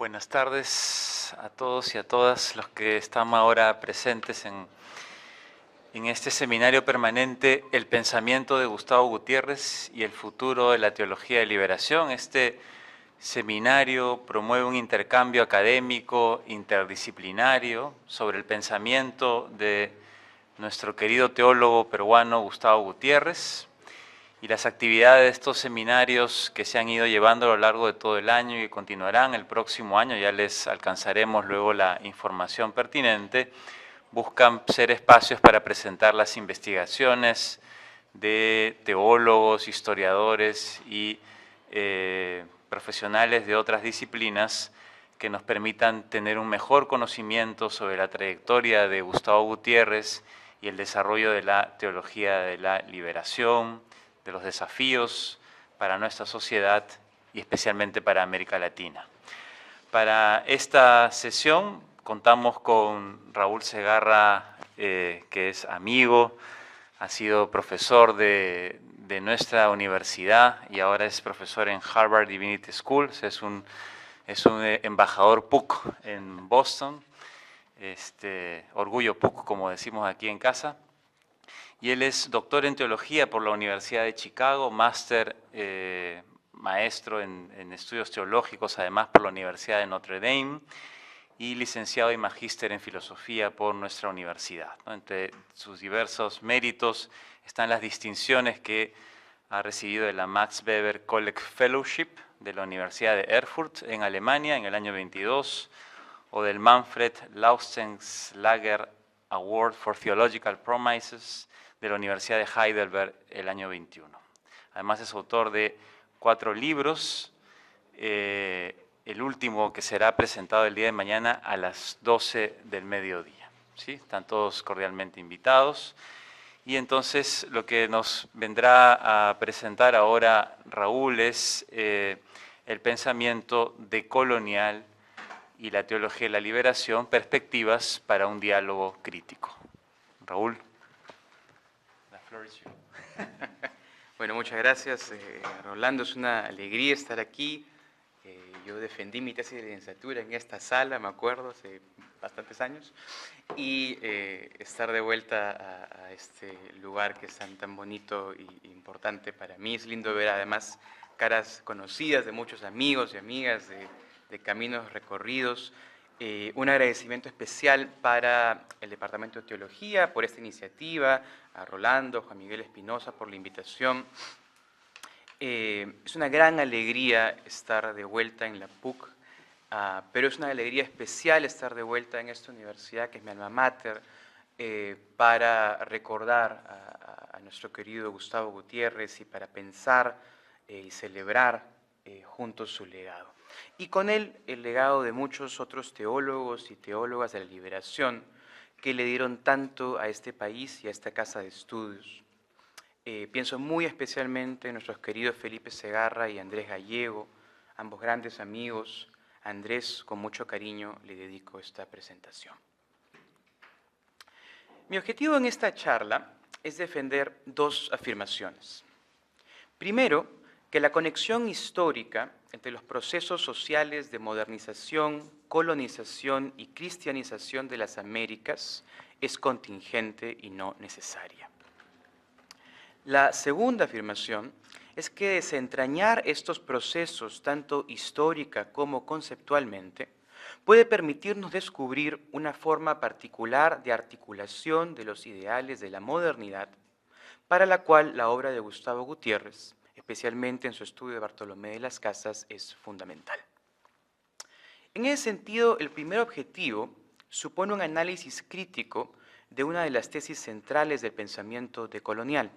Buenas tardes a todos y a todas los que están ahora presentes en este seminario permanente, El pensamiento de Gustavo Gutiérrez y el futuro de la teología de liberación. Este seminario promueve un intercambio académico interdisciplinario sobre el pensamiento de nuestro querido teólogo peruano Gustavo Gutiérrez, y las actividades de estos seminarios que se han ido llevando a lo largo de todo el año y que continuarán el próximo año, ya les alcanzaremos luego la información pertinente, buscan ser espacios para presentar las investigaciones de teólogos, historiadores y profesionales de otras disciplinas que nos permitan tener un mejor conocimiento sobre la trayectoria de Gustavo Gutiérrez y el desarrollo de la teología de la liberación, de los desafíos para nuestra sociedad y especialmente para América Latina. Para esta sesión contamos con Raúl Segarra, que es amigo, ha sido profesor de nuestra universidad y ahora es profesor en Harvard Divinity School, es un embajador PUC en Boston, orgullo PUC, como decimos aquí en casa. Y él es doctor en teología por la Universidad de Chicago, máster maestro en estudios teológicos, además por la Universidad de Notre Dame, y licenciado y magíster en filosofía por nuestra universidad, ¿no? Entre sus diversos méritos están las distinciones que ha recibido de la Max Weber College Fellowship de la Universidad de Erfurt en Alemania en el año 22, o del Manfred Laustenschlager Award for Theological Promises de la Universidad de Heidelberg el año 21. Además es autor de 4 libros, el último que será presentado el día de mañana a las 12 del mediodía. ¿Sí? Están todos cordialmente invitados. Y entonces lo que nos vendrá a presentar ahora Raúl es el pensamiento decolonial y la teología de la liberación, perspectivas para un diálogo crítico. Raúl. Bueno, muchas gracias, Rolando. Es una alegría estar aquí. Yo defendí mi tesis de licenciatura en esta sala, me acuerdo, hace bastantes años, y estar de vuelta a este lugar que es tan bonito e importante para mí. Es lindo ver además caras conocidas de muchos amigos y amigas de caminos recorridos. Un agradecimiento especial para el Departamento de Teología por esta iniciativa, a Rolando, Juan Miguel Espinosa por la invitación. Es una gran alegría estar de vuelta en la PUC, pero es una alegría especial estar de vuelta en esta universidad que es mi alma mater, para recordar a nuestro querido Gustavo Gutiérrez y para pensar y celebrar juntos su legado. Y con él el legado de muchos otros teólogos y teólogas de la liberación que le dieron tanto a este país y a esta casa de estudios. Pienso muy especialmente en nuestros queridos Felipe Segarra y Andrés Gallego, ambos grandes amigos. A Andrés, con mucho cariño, le dedico esta presentación. Mi objetivo en esta charla es defender 2 afirmaciones. Primero, que la conexión histórica entre los procesos sociales de modernización, colonización y cristianización de las Américas es contingente y no necesaria. La segunda afirmación es que desentrañar estos procesos, tanto histórica como conceptualmente, puede permitirnos descubrir una forma particular de articulación de los ideales de la modernidad, para la cual la obra de Gustavo Gutiérrez, especialmente en su estudio de Bartolomé de las Casas, es fundamental. En ese sentido, el primer objetivo supone un análisis crítico de una de las tesis centrales del pensamiento decolonial.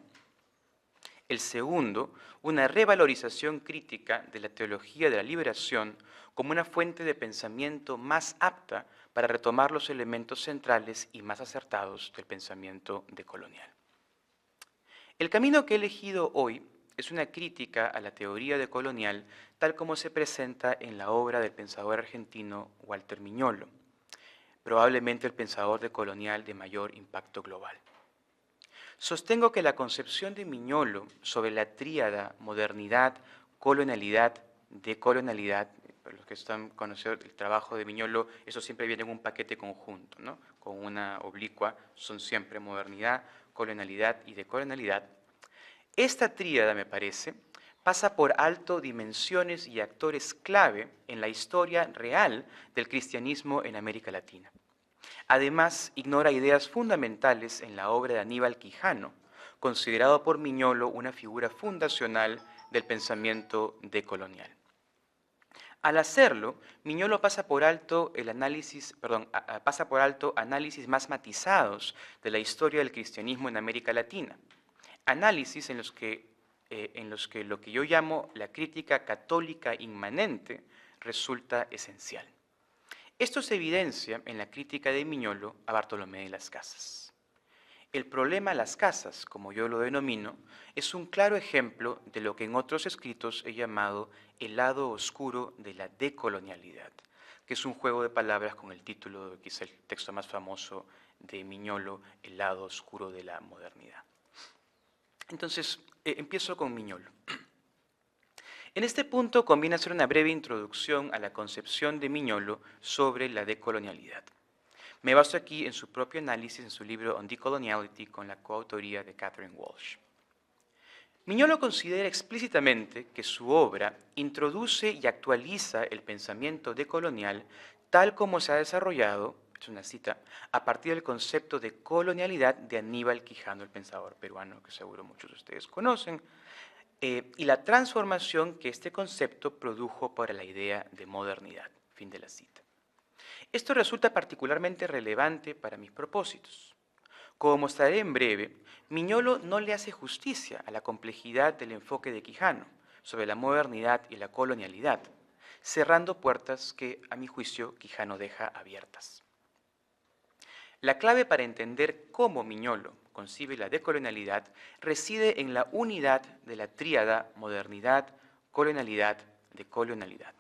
El segundo, una revalorización crítica de la teología de la liberación como una fuente de pensamiento más apta para retomar los elementos centrales y más acertados del pensamiento decolonial. El camino que he elegido hoy es una crítica a la teoría decolonial tal como se presenta en la obra del pensador argentino Walter Miñolo, probablemente el pensador decolonial de mayor impacto global. Sostengo que la concepción de Miñolo sobre la tríada modernidad, colonialidad, decolonialidad, para los que están conociendo el trabajo de Miñolo, eso siempre viene en un paquete conjunto, ¿no? Con una oblicua, son siempre modernidad, colonialidad y decolonialidad. Esta tríada, me parece, pasa por alto dimensiones y actores clave en la historia real del cristianismo en América Latina. Además, ignora ideas fundamentales en la obra de Aníbal Quijano, considerado por Miñolo una figura fundacional del pensamiento decolonial. Al hacerlo, Miñolo pasa por alto análisis más matizados de la historia del cristianismo en América Latina, análisis en los que lo que yo llamo la crítica católica inmanente resulta esencial. Esto se evidencia en la crítica de Miñolo a Bartolomé de las Casas. El problema de las casas, como yo lo denomino, es un claro ejemplo de lo que en otros escritos he llamado el lado oscuro de la decolonialidad, que es un juego de palabras con el título de quizá el texto más famoso de Miñolo, El lado oscuro de la modernidad. Entonces, empiezo con Miñolo. En este punto conviene hacer una breve introducción a la concepción de Miñolo sobre la decolonialidad. Me baso aquí en su propio análisis en su libro On Decoloniality con la coautoría de Catherine Walsh. Miñolo considera explícitamente que su obra introduce y actualiza el pensamiento decolonial tal como se ha desarrollado, es una cita, a partir del concepto de colonialidad de Aníbal Quijano, el pensador peruano que seguro muchos de ustedes conocen, y la transformación que este concepto produjo para la idea de modernidad. Fin de la cita. Esto resulta particularmente relevante para mis propósitos. Como mostraré en breve, Miñolo no le hace justicia a la complejidad del enfoque de Quijano sobre la modernidad y la colonialidad, cerrando puertas que, a mi juicio, Quijano deja abiertas. La clave para entender cómo Miñolo concibe la decolonialidad reside en la unidad de la tríada modernidad, colonialidad, decolonialidad,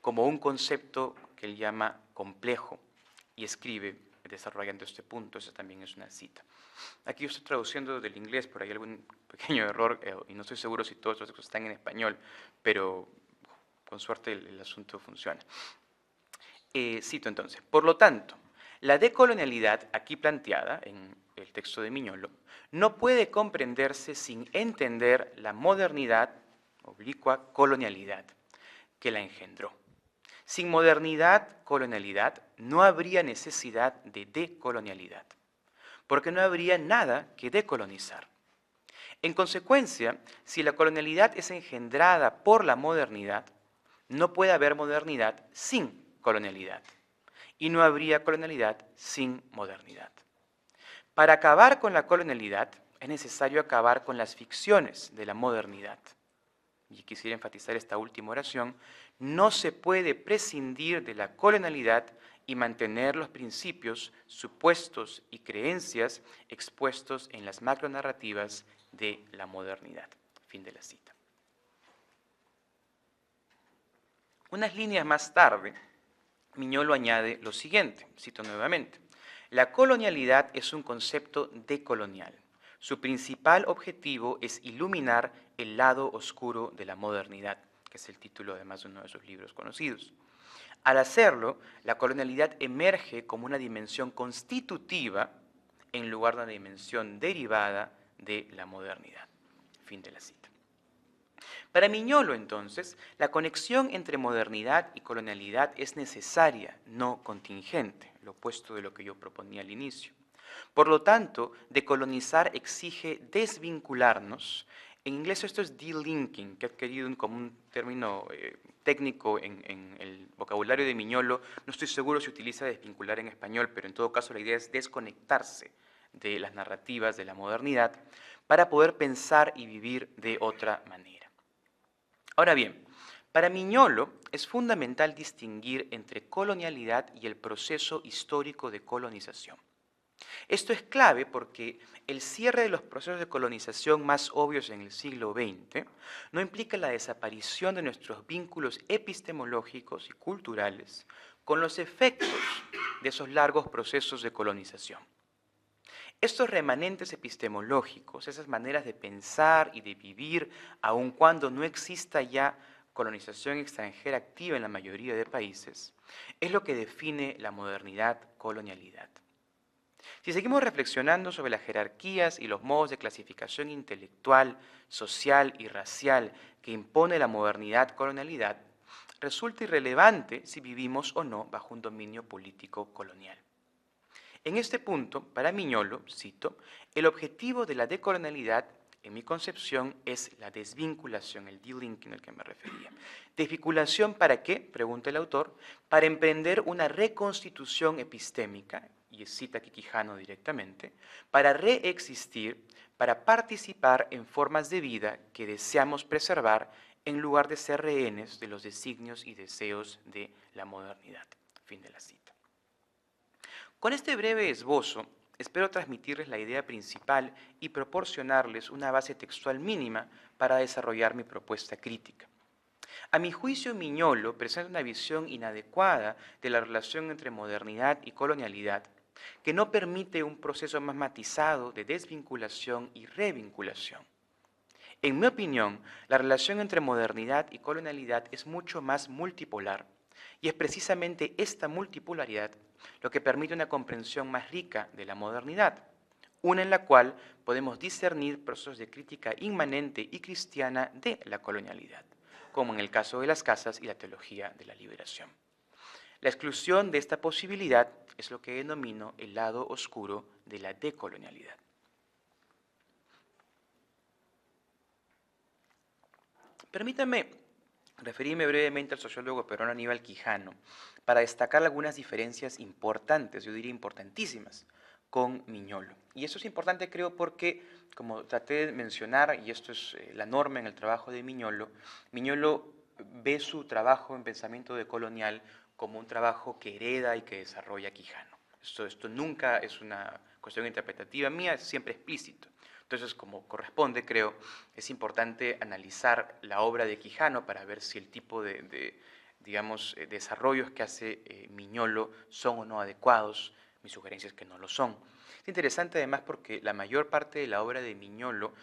como un concepto que él llama complejo y escribe desarrollando este punto. Esa también es una cita. Aquí yo estoy traduciendo del inglés, por ahí algún pequeño error y no estoy seguro si todos los textos están en español, pero con suerte el asunto funciona. Cito entonces, por lo tanto, la decolonialidad aquí planteada en el texto de Miñolo no puede comprenderse sin entender la modernidad, oblicua colonialidad, que la engendró. Sin modernidad, colonialidad, no habría necesidad de decolonialidad, porque no habría nada que decolonizar. En consecuencia, si la colonialidad es engendrada por la modernidad, no puede haber modernidad sin colonialidad, y no habría colonialidad sin modernidad. Para acabar con la colonialidad, es necesario acabar con las ficciones de la modernidad. Y quisiera enfatizar esta última oración: no se puede prescindir de la colonialidad y mantener los principios, supuestos y creencias expuestos en las macronarrativas de la modernidad. Fin de la cita. Unas líneas más tarde, Miñolo añade lo siguiente, cito nuevamente: la colonialidad es un concepto decolonial. Su principal objetivo es iluminar el lado oscuro de la modernidad, que es el título además de uno de sus libros conocidos. Al hacerlo, la colonialidad emerge como una dimensión constitutiva en lugar de una dimensión derivada de la modernidad. Fin de la cita. Para Miñolo, entonces, la conexión entre modernidad y colonialidad es necesaria, no contingente, lo opuesto de lo que yo proponía al inicio. Por lo tanto, decolonizar exige desvincularnos. En inglés esto es delinking, que ha adquirido como un término técnico en el vocabulario de Miñolo. No estoy seguro si utiliza desvincular en español, pero en todo caso la idea es desconectarse de las narrativas de la modernidad para poder pensar y vivir de otra manera. Ahora bien, para Miñolo es fundamental distinguir entre colonialidad y el proceso histórico de colonización. Esto es clave porque el cierre de los procesos de colonización más obvios en el siglo XX no implica la desaparición de nuestros vínculos epistemológicos y culturales con los efectos de esos largos procesos de colonización. Estos remanentes epistemológicos, esas maneras de pensar y de vivir, aun cuando no exista ya colonización extranjera activa en la mayoría de países, es lo que define la modernidad-colonialidad. Si seguimos reflexionando sobre las jerarquías y los modos de clasificación intelectual, social y racial que impone la modernidad-colonialidad, resulta irrelevante si vivimos o no bajo un dominio político colonial. En este punto, para Miñolo, cito, el objetivo de la decolonialidad, en mi concepción, es la desvinculación, el delinking al que me refería. ¿Desvinculación para qué?, pregunta el autor, para emprender una reconstitución epistémica, y cita aquí Quijano directamente, para reexistir, para participar en formas de vida que deseamos preservar en lugar de ser rehenes de los designios y deseos de la modernidad. Fin de la cita. Con este breve esbozo, espero transmitirles la idea principal y proporcionarles una base textual mínima para desarrollar mi propuesta crítica. A mi juicio, Miñolo presenta una visión inadecuada de la relación entre modernidad y colonialidad, que no permite un proceso más matizado de desvinculación y revinculación. En mi opinión, la relación entre modernidad y colonialidad es mucho más multipolar, y es precisamente esta multipolaridad lo que permite una comprensión más rica de la modernidad, una en la cual podemos discernir procesos de crítica inmanente y cristiana de la colonialidad, como en el caso de las casas y la teología de la liberación. La exclusión de esta posibilidad es lo que denomino el lado oscuro de la decolonialidad. Permítanme referirme brevemente al sociólogo peruano Aníbal Quijano para destacar algunas diferencias importantes, yo diría importantísimas, con Miñolo. Y eso es importante, creo, porque, como traté de mencionar, y esto es la norma en el trabajo de Miñolo, Miñolo ve su trabajo en pensamiento decolonial como un trabajo que hereda y que desarrolla Quijano. Esto nunca es una cuestión interpretativa mía, es siempre explícito. Entonces, como corresponde, creo, es importante analizar la obra de Quijano para ver si el tipo de desarrollos que hace Miñolo son o no adecuados. Mi sugerencia es que no lo son. Es interesante además porque la mayor parte de la obra de Miñolo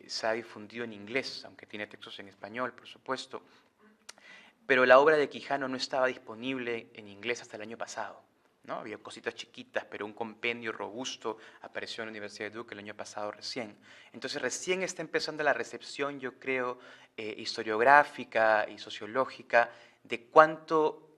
se ha difundido en inglés, aunque tiene textos en español, por supuesto, pero la obra de Quijano no estaba disponible en inglés hasta el año pasado, ¿no? Había cositas chiquitas, pero un compendio robusto apareció en la Universidad de Duke el año pasado recién. Entonces recién está empezando la recepción, yo creo, historiográfica y sociológica de cuánto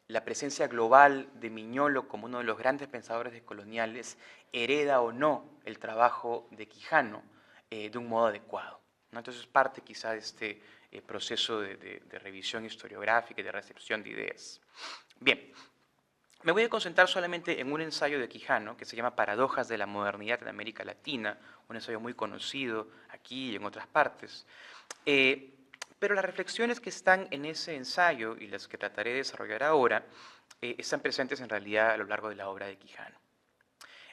la presencia global de Miñolo como uno de los grandes pensadores decoloniales hereda o no el trabajo de Quijano de un modo adecuado, ¿no? Entonces parte quizá de este proceso de revisión historiográfica y de recepción de ideas. Bien. Me voy a concentrar solamente en un ensayo de Quijano que se llama Paradojas de la modernidad en América Latina, un ensayo muy conocido aquí y en otras partes. Pero las reflexiones que están en ese ensayo y las que trataré de desarrollar ahora están presentes en realidad a lo largo de la obra de Quijano.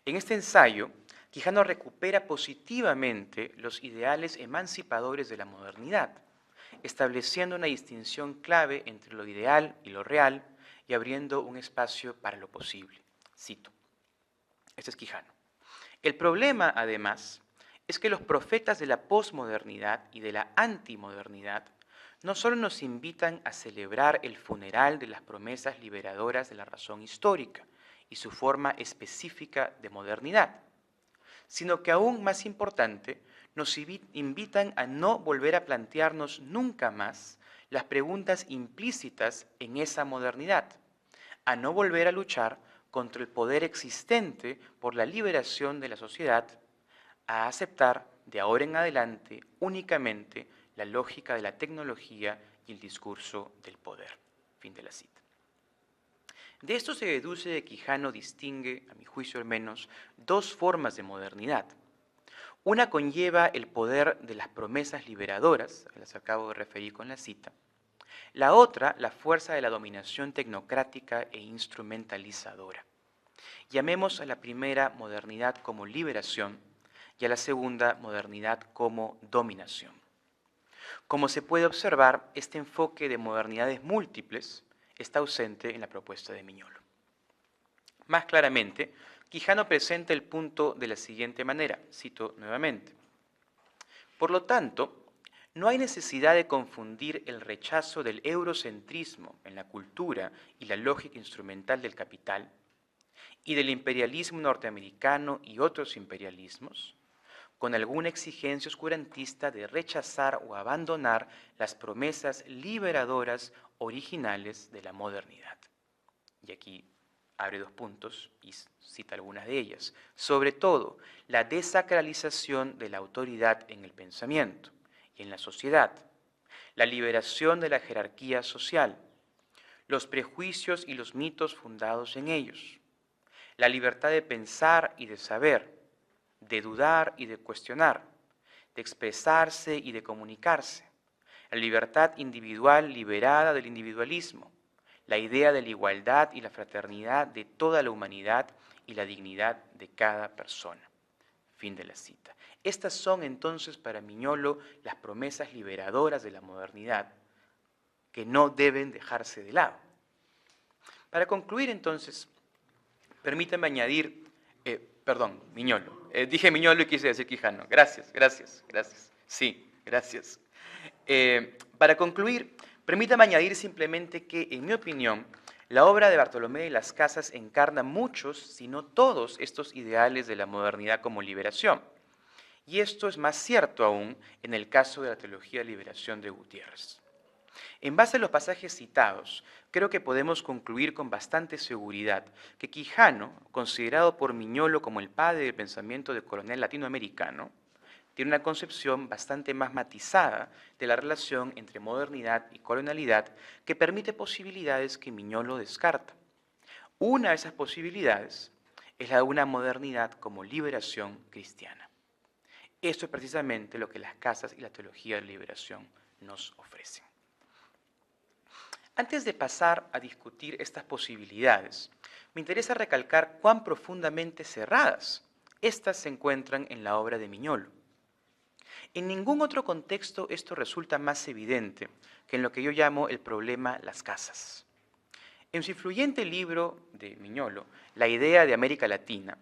En este ensayo, Quijano recupera positivamente los ideales emancipadores de la modernidad, estableciendo una distinción clave entre lo ideal y lo real, y abriendo un espacio para lo posible. Cito. Este es Quijano. El problema, además, es que los profetas de la posmodernidad y de la antimodernidad no solo nos invitan a celebrar el funeral de las promesas liberadoras de la razón histórica y su forma específica de modernidad, sino que aún más importante, nos invitan a no volver a plantearnos nunca más las preguntas implícitas en esa modernidad, a no volver a luchar contra el poder existente por la liberación de la sociedad, a aceptar de ahora en adelante únicamente la lógica de la tecnología y el discurso del poder. Fin de la cita. De esto se deduce que Quijano distingue, a mi juicio al menos, dos formas de modernidad. Una conlleva el poder de las promesas liberadoras, a las que acabo de referir con la cita. La otra, la fuerza de la dominación tecnocrática e instrumentalizadora. Llamemos a la primera modernidad como liberación y a la segunda modernidad como dominación. Como se puede observar, este enfoque de modernidades múltiples está ausente en la propuesta de Miñolo. Más claramente, Quijano presenta el punto de la siguiente manera, cito nuevamente. Por lo tanto, No hay necesidad de confundir el rechazo del eurocentrismo en la cultura y la lógica instrumental del capital y del imperialismo norteamericano y otros imperialismos con alguna exigencia oscurantista de rechazar o abandonar las promesas liberadoras originales de la modernidad. Y aquí abre dos puntos y cita algunas de ellas. Sobre todo, la desacralización de la autoridad en el pensamiento y en la sociedad, la liberación de la jerarquía social, los prejuicios y los mitos fundados en ellos, la libertad de pensar y de saber, de dudar y de cuestionar, de expresarse y de comunicarse, la libertad individual liberada del individualismo, la idea de la igualdad y la fraternidad de toda la humanidad y la dignidad de cada persona. Fin de la cita. Estas son entonces para Miñolo las promesas liberadoras de la modernidad que no deben dejarse de lado. Para concluir entonces, permítanme añadir, Miñolo. Dije Miñolo y quise decir Quijano. Gracias. Sí, gracias. Para concluir, permítame añadir simplemente que, en mi opinión, la obra de Bartolomé de las Casas encarna muchos, si no todos, estos ideales de la modernidad como liberación. Y esto es más cierto aún en el caso de la teología de liberación de Gutiérrez. En base a los pasajes citados, creo que podemos concluir con bastante seguridad que Quijano, considerado por Miñolo como el padre del pensamiento de colonial latinoamericano, tiene una concepción bastante más matizada de la relación entre modernidad y colonialidad que permite posibilidades que Miñolo descarta. Una de esas posibilidades es la de una modernidad como liberación cristiana. Esto es precisamente lo que las casas y la teología de liberación nos ofrecen. Antes de pasar a discutir estas posibilidades, me interesa recalcar cuán profundamente cerradas estas se encuentran en la obra de Miñolo. En ningún otro contexto esto resulta más evidente que en lo que yo llamo el problema las casas. En su influyente libro de Miñolo, La idea de América Latina,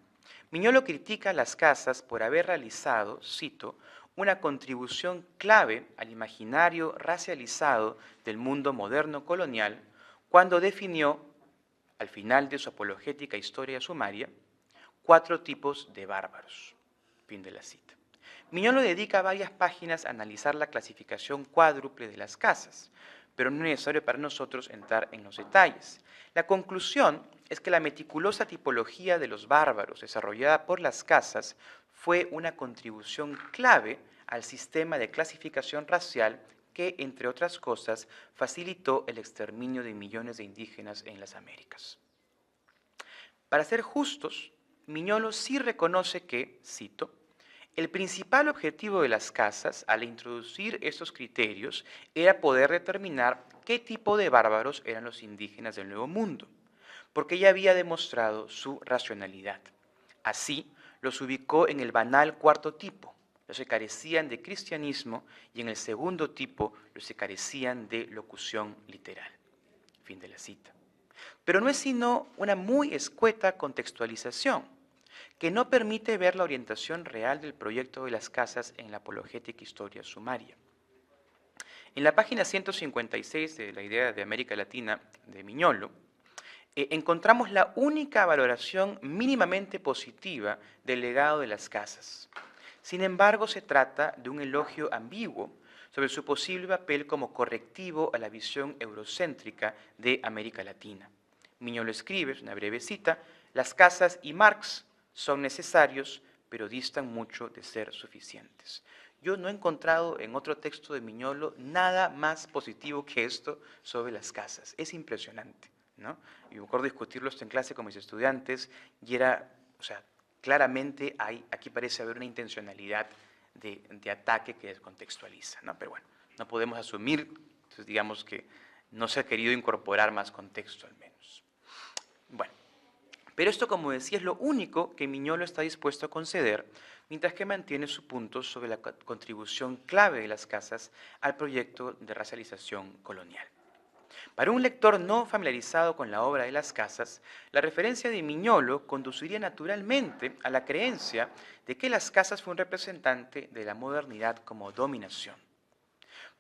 Miñolo critica las casas por haber realizado, cito, una contribución clave al imaginario racializado del mundo moderno colonial cuando definió, al final de su apologética historia sumaria, 4 tipos de bárbaros. Fin de la cita. Miñolo dedica varias páginas a analizar la clasificación cuádruple de las casas, pero no es necesario para nosotros entrar en los detalles. La conclusión es que la meticulosa tipología de los bárbaros desarrollada por las casas fue una contribución clave al sistema de clasificación racial que, entre otras cosas, facilitó el exterminio de millones de indígenas en las Américas. Para ser justos, Miñolo sí reconoce que, cito, el principal objetivo de las casas al introducir estos criterios era poder determinar qué tipo de bárbaros eran los indígenas del Nuevo Mundo, porque ya había demostrado su racionalidad. Así, los ubicó en el banal cuarto tipo, los que carecían de cristianismo, y en el segundo tipo, los que carecían de locución literal. Fin de la cita. Pero no es sino una muy escueta contextualización, que no permite ver la orientación real del proyecto de las casas en la apologética historia sumaria. En la página 156 de la idea de América Latina de Miñolo, encontramos la única valoración mínimamente positiva del legado de las casas. Sin embargo, se trata de un elogio ambiguo sobre su posible papel como correctivo a la visión eurocéntrica de América Latina. Miñolo escribe, es una breve cita, las casas y Marx son necesarios, pero distan mucho de ser suficientes. Yo no he encontrado en otro texto de Miñolo nada más positivo que esto sobre las casas. Es impresionante, ¿no? Y me acuerdo discutirlo esto en clase con mis estudiantes y era, claramente aquí parece haber una intencionalidad de ataque que descontextualiza, ¿no? Pero bueno, no podemos asumir, entonces digamos que no se ha querido incorporar más contexto al menos. Bueno. Pero esto, como decía, es lo único que Miñolo está dispuesto a conceder, mientras que mantiene su punto sobre la contribución clave de las casas al proyecto de racialización colonial. Para un lector no familiarizado con la obra de las casas, la referencia de Miñolo conduciría naturalmente a la creencia de que las casas fue un representante de la modernidad como dominación.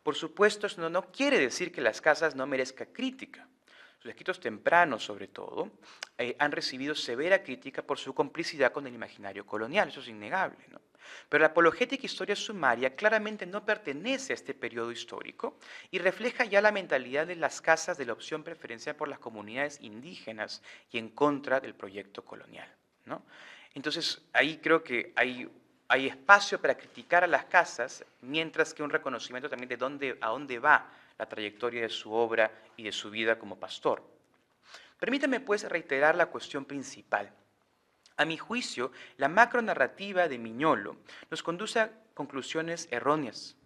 Por supuesto, eso no quiere decir que las casas no merezcan crítica. Sus escritos tempranos, sobre todo, han recibido severa crítica por su complicidad con el imaginario colonial, eso es innegable, ¿no? Pero la apologética historia sumaria claramente no pertenece a este periodo histórico y refleja ya la mentalidad de las casas de la opción preferencial por las comunidades indígenas y en contra del proyecto colonial, ¿no? Entonces, ahí creo que hay espacio para criticar a las casas, mientras que un reconocimiento también de a dónde va la trayectoria de su obra y de su vida como pastor. Permítame pues reiterar la cuestión principal. A mi juicio, la macronarrativa de Miñolo nos conduce a conclusiones erróneas.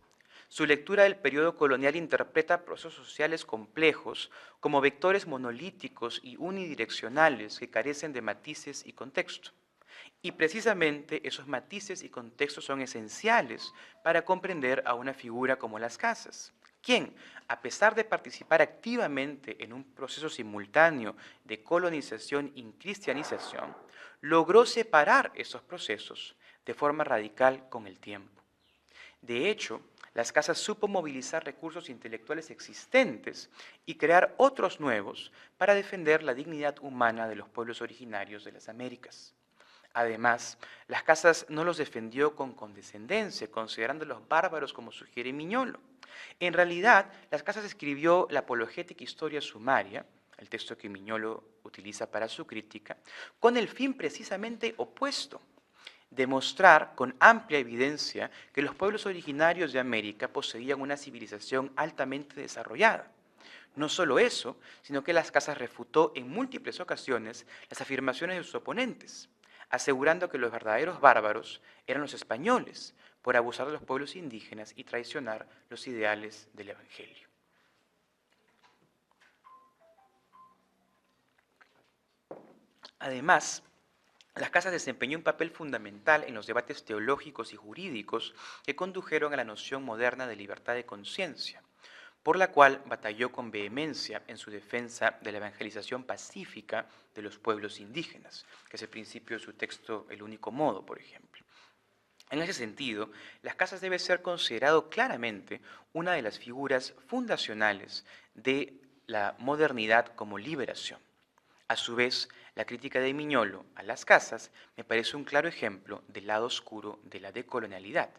Su lectura del periodo colonial interpreta procesos sociales complejos como vectores monolíticos y unidireccionales que carecen de matices y contexto. Y precisamente esos matices y contextos son esenciales para comprender a una figura como las casas, quien, a pesar de participar activamente en un proceso simultáneo de colonización y cristianización, logró separar esos procesos de forma radical con el tiempo. De hecho, las casas supo movilizar recursos intelectuales existentes y crear otros nuevos para defender la dignidad humana de los pueblos originarios de las Américas. Además, las casas no los defendió con condescendencia, considerándolos bárbaros como sugiere Miñolo. En realidad, las casas escribió la apologética historia sumaria, el texto que Miñolo utiliza para su crítica, con el fin precisamente opuesto: demostrar con amplia evidencia que los pueblos originarios de América poseían una civilización altamente desarrollada. No solo eso, sino que las casas refutó en múltiples ocasiones las afirmaciones de sus oponentes, asegurando que los verdaderos bárbaros eran los españoles, por abusar de los pueblos indígenas y traicionar los ideales del Evangelio. Además, las casas desempeñó un papel fundamental en los debates teológicos y jurídicos que condujeron a la noción moderna de libertad de conciencia, por la cual batalló con vehemencia en su defensa de la evangelización pacífica de los pueblos indígenas, que es el principio de su texto El único modo, por ejemplo. En ese sentido, las casas debe ser considerado claramente una de las figuras fundacionales de la modernidad como liberación. A su vez, la crítica de Miñolo a las casas me parece un claro ejemplo del lado oscuro de la decolonialidad,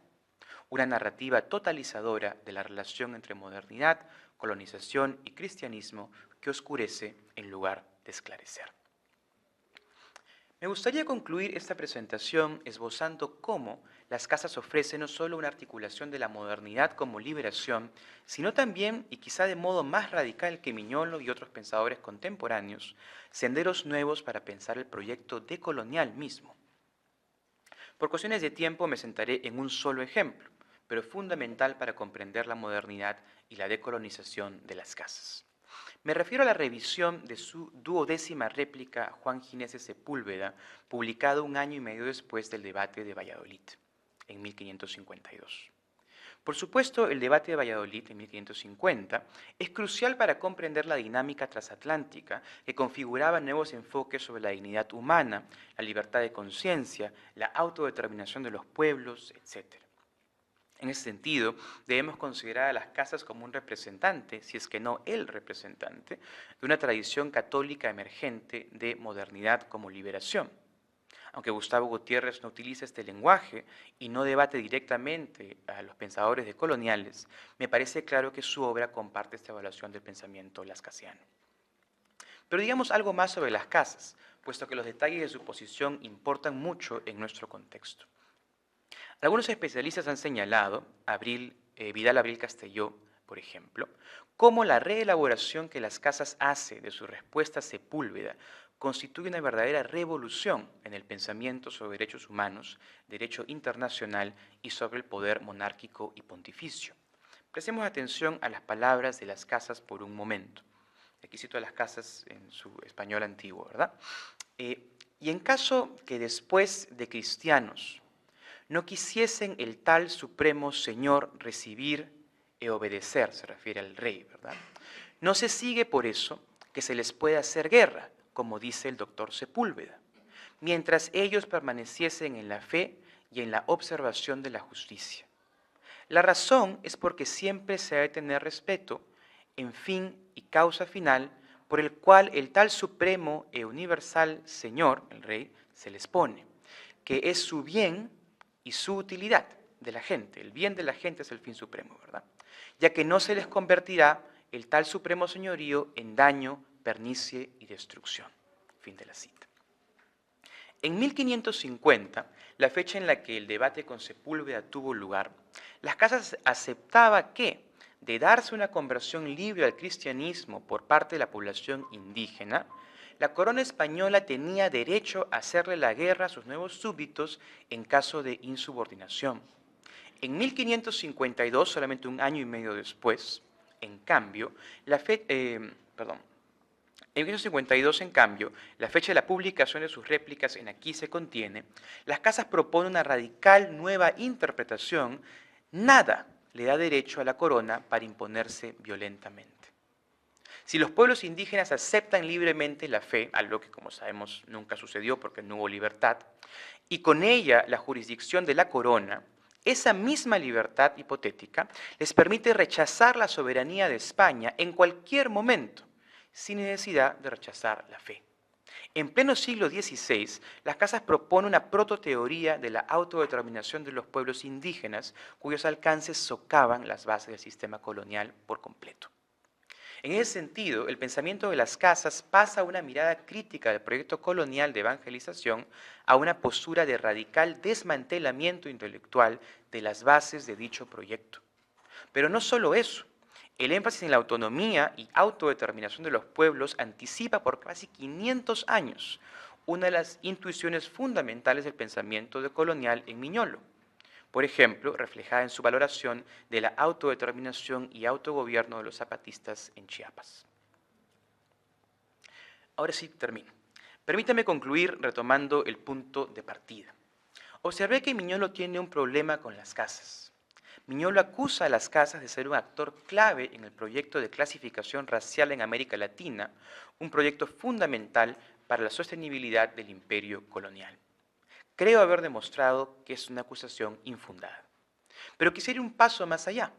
una narrativa totalizadora de la relación entre modernidad, colonización y cristianismo que oscurece en lugar de esclarecer. Me gustaría concluir esta presentación esbozando cómo las casas ofrecen no solo una articulación de la modernidad como liberación, sino también, y quizá de modo más radical que Miñolo y otros pensadores contemporáneos, senderos nuevos para pensar el proyecto decolonial mismo. Por cuestiones de tiempo me centraré en un solo ejemplo, pero fundamental para comprender la modernidad y la decolonización de las casas. Me refiero a la revisión de su 12ª réplica a Juan Ginés de Sepúlveda, publicado un año y medio después del debate de Valladolid, en 1552. Por supuesto, el debate de Valladolid en 1550 es crucial para comprender la dinámica transatlántica que configuraba nuevos enfoques sobre la dignidad humana, la libertad de conciencia, la autodeterminación de los pueblos, etc. En ese sentido, debemos considerar a las casas como un representante, si es que no el representante, de una tradición católica emergente de modernidad como liberación. Aunque Gustavo Gutiérrez no utiliza este lenguaje y no debate directamente a los pensadores decoloniales, me parece claro que su obra comparte esta evaluación del pensamiento lascasiano. Pero digamos algo más sobre las casas, puesto que los detalles de su posición importan mucho en nuestro contexto. Algunos especialistas han señalado, Vidal Abril Castelló, por ejemplo, cómo la reelaboración que las casas hace de su respuesta a Sepúlveda constituye una verdadera revolución en el pensamiento sobre derechos humanos, derecho internacional y sobre el poder monárquico y pontificio. Prestemos atención a las palabras de las casas por un momento. Aquí cito a las casas en su español antiguo, ¿verdad? Y en caso que después de cristianos no quisiesen el tal supremo Señor recibir e obedecer, se refiere al rey, ¿verdad? No se sigue por eso que se les pueda hacer guerra, como dice el doctor Sepúlveda, mientras ellos permaneciesen en la fe y en la observación de la justicia. La razón es porque siempre se ha de tener respeto, en fin y causa final, por el cual el tal supremo e universal Señor, el Rey, se les pone, que es su bien y su utilidad de la gente. El bien de la gente es el fin supremo, ¿verdad? Ya que no se les convertirá el tal supremo señorío en daño, pernicie y destrucción. Fin de la cita. En 1550, la fecha en la que el debate con Sepúlveda tuvo lugar, las Casas aceptaba que, de darse una conversión libre al cristianismo por parte de la población indígena, la corona española tenía derecho a hacerle la guerra a sus nuevos súbditos en caso de insubordinación. En 1552, solamente un año y medio después, en cambio, en 1552, en cambio, la fecha de la publicación de sus réplicas en Aquí se contiene, las Casas proponen una radical nueva interpretación: nada le da derecho a la corona para imponerse violentamente. Si los pueblos indígenas aceptan libremente la fe, algo que como sabemos nunca sucedió porque no hubo libertad, y con ella la jurisdicción de la corona, esa misma libertad hipotética les permite rechazar la soberanía de España en cualquier momento, sin necesidad de rechazar la fe. En pleno siglo XVI, las Casas proponen una prototeoría de la autodeterminación de los pueblos indígenas, cuyos alcances socavan las bases del sistema colonial por completo. En ese sentido, el pensamiento de las Casas pasa a una mirada crítica del proyecto colonial de evangelización a una postura de radical desmantelamiento intelectual de las bases de dicho proyecto. Pero no solo eso. El énfasis en la autonomía y autodeterminación de los pueblos anticipa por casi 500 años una de las intuiciones fundamentales del pensamiento colonial en Miñolo. Por ejemplo, reflejada en su valoración de la autodeterminación y autogobierno de los zapatistas en Chiapas. Ahora sí, termino. Permítame concluir retomando el punto de partida. Observé que Miñolo tiene un problema con las Casas. Miñolo acusa a las Casas de ser un actor clave en el proyecto de clasificación racial en América Latina, un proyecto fundamental para la sostenibilidad del imperio colonial. Creo haber demostrado que es una acusación infundada. Pero quisiera ir un paso más allá.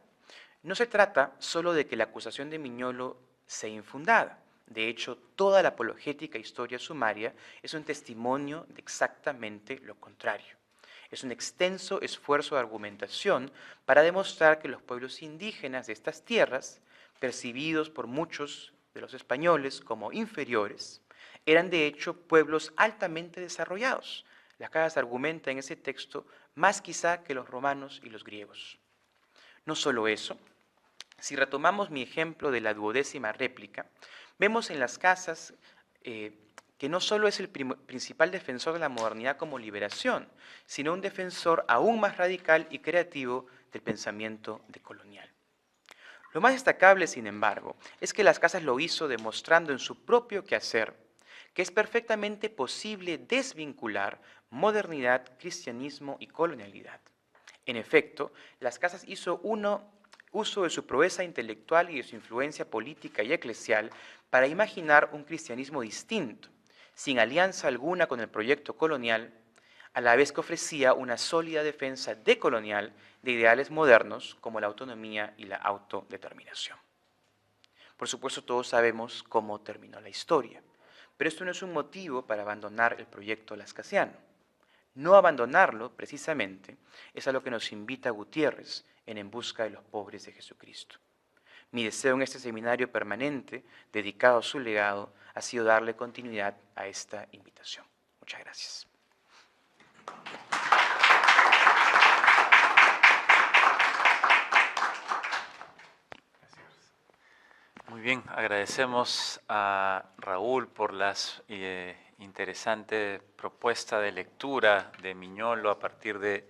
No se trata solo de que la acusación de Miñolo sea infundada. De hecho, toda la apologética historia sumaria es un testimonio de exactamente lo contrario. Es un extenso esfuerzo de argumentación para demostrar que los pueblos indígenas de estas tierras, percibidos por muchos de los españoles como inferiores, eran de hecho pueblos altamente desarrollados. Las Casas argumenta en ese texto más quizá que los romanos y los griegos. No solo eso, si retomamos mi ejemplo de la 12ª réplica, vemos en las Casas que no solo es el principal defensor de la modernidad como liberación, sino un defensor aún más radical y creativo del pensamiento decolonial. Lo más destacable, sin embargo, es que las Casas lo hizo demostrando en su propio quehacer que es perfectamente posible desvincular modernidad, cristianismo y colonialidad. En efecto, las Casas hizo uso de su proeza intelectual y de su influencia política y eclesial para imaginar un cristianismo distinto, sin alianza alguna con el proyecto colonial, a la vez que ofrecía una sólida defensa decolonial de ideales modernos como la autonomía y la autodeterminación. Por supuesto, todos sabemos cómo terminó la historia, pero esto no es un motivo para abandonar el proyecto lascasiano. No abandonarlo, precisamente, es a lo que nos invita Gutiérrez en Busca de los Pobres de Jesucristo. Mi deseo en este seminario permanente, dedicado a su legado, ha sido darle continuidad a esta invitación. Muchas gracias. Muy bien, agradecemos a Raúl por las interesante propuesta de lectura de Miñolo a partir del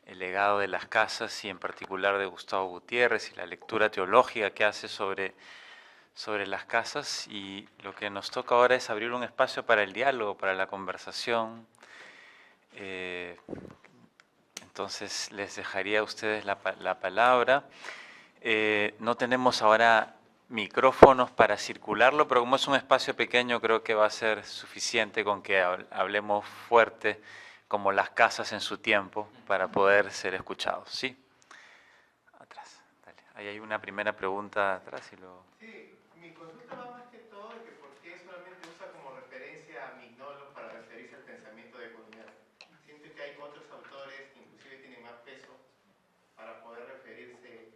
legado de las Casas y en particular de Gustavo Gutiérrez y la lectura teológica que hace sobre las Casas. Y lo que nos toca ahora es abrir un espacio para el diálogo, para la conversación. Entonces les dejaría a ustedes la palabra. No tenemos ahora micrófonos para circularlo, pero como es un espacio pequeño, creo que va a ser suficiente con que hablemos fuerte, como las Casas en su tiempo, para poder ser escuchados, ¿sí? Ahí hay una primera pregunta atrás y luego... Sí, mi consulta va más que todo de que por qué solamente usa como referencia a Mignolo para referirse al pensamiento decolonial. Siento que hay otros autores que inclusive tienen más peso para poder referirse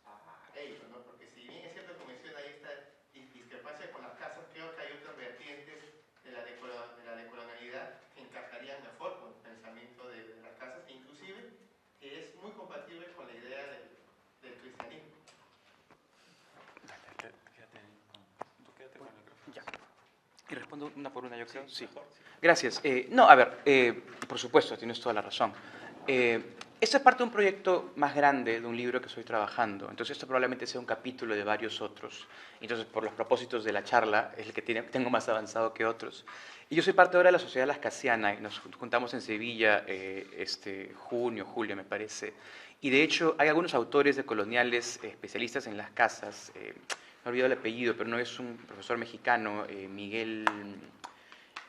a ellos, ¿no? Porque si bien es cierto que menciona ahí esta discrepancia con las casas, creo que hay otras vertientes de la decolonialidad que encajarían mejor con el pensamiento de las casas, e inclusive que es muy compatible con la idea del cristianismo. Quédate con el micrófono. Ya. Y respondo una por una, yo creo. Sí. Mejor, sí. Gracias. No, a ver, por supuesto, tienes toda la razón. Esta es parte de un proyecto más grande, de un libro que estoy trabajando. Entonces, esto probablemente sea un capítulo de varios otros. Entonces, por los propósitos de la charla, es el que tengo más avanzado que otros. Y yo soy parte ahora de la Sociedad Lascasiana, y nos juntamos en Sevilla junio, julio, me parece. Y de hecho, hay algunos autores decoloniales especialistas en las casas. Me he olvidado el apellido, pero no es un profesor mexicano, Miguel...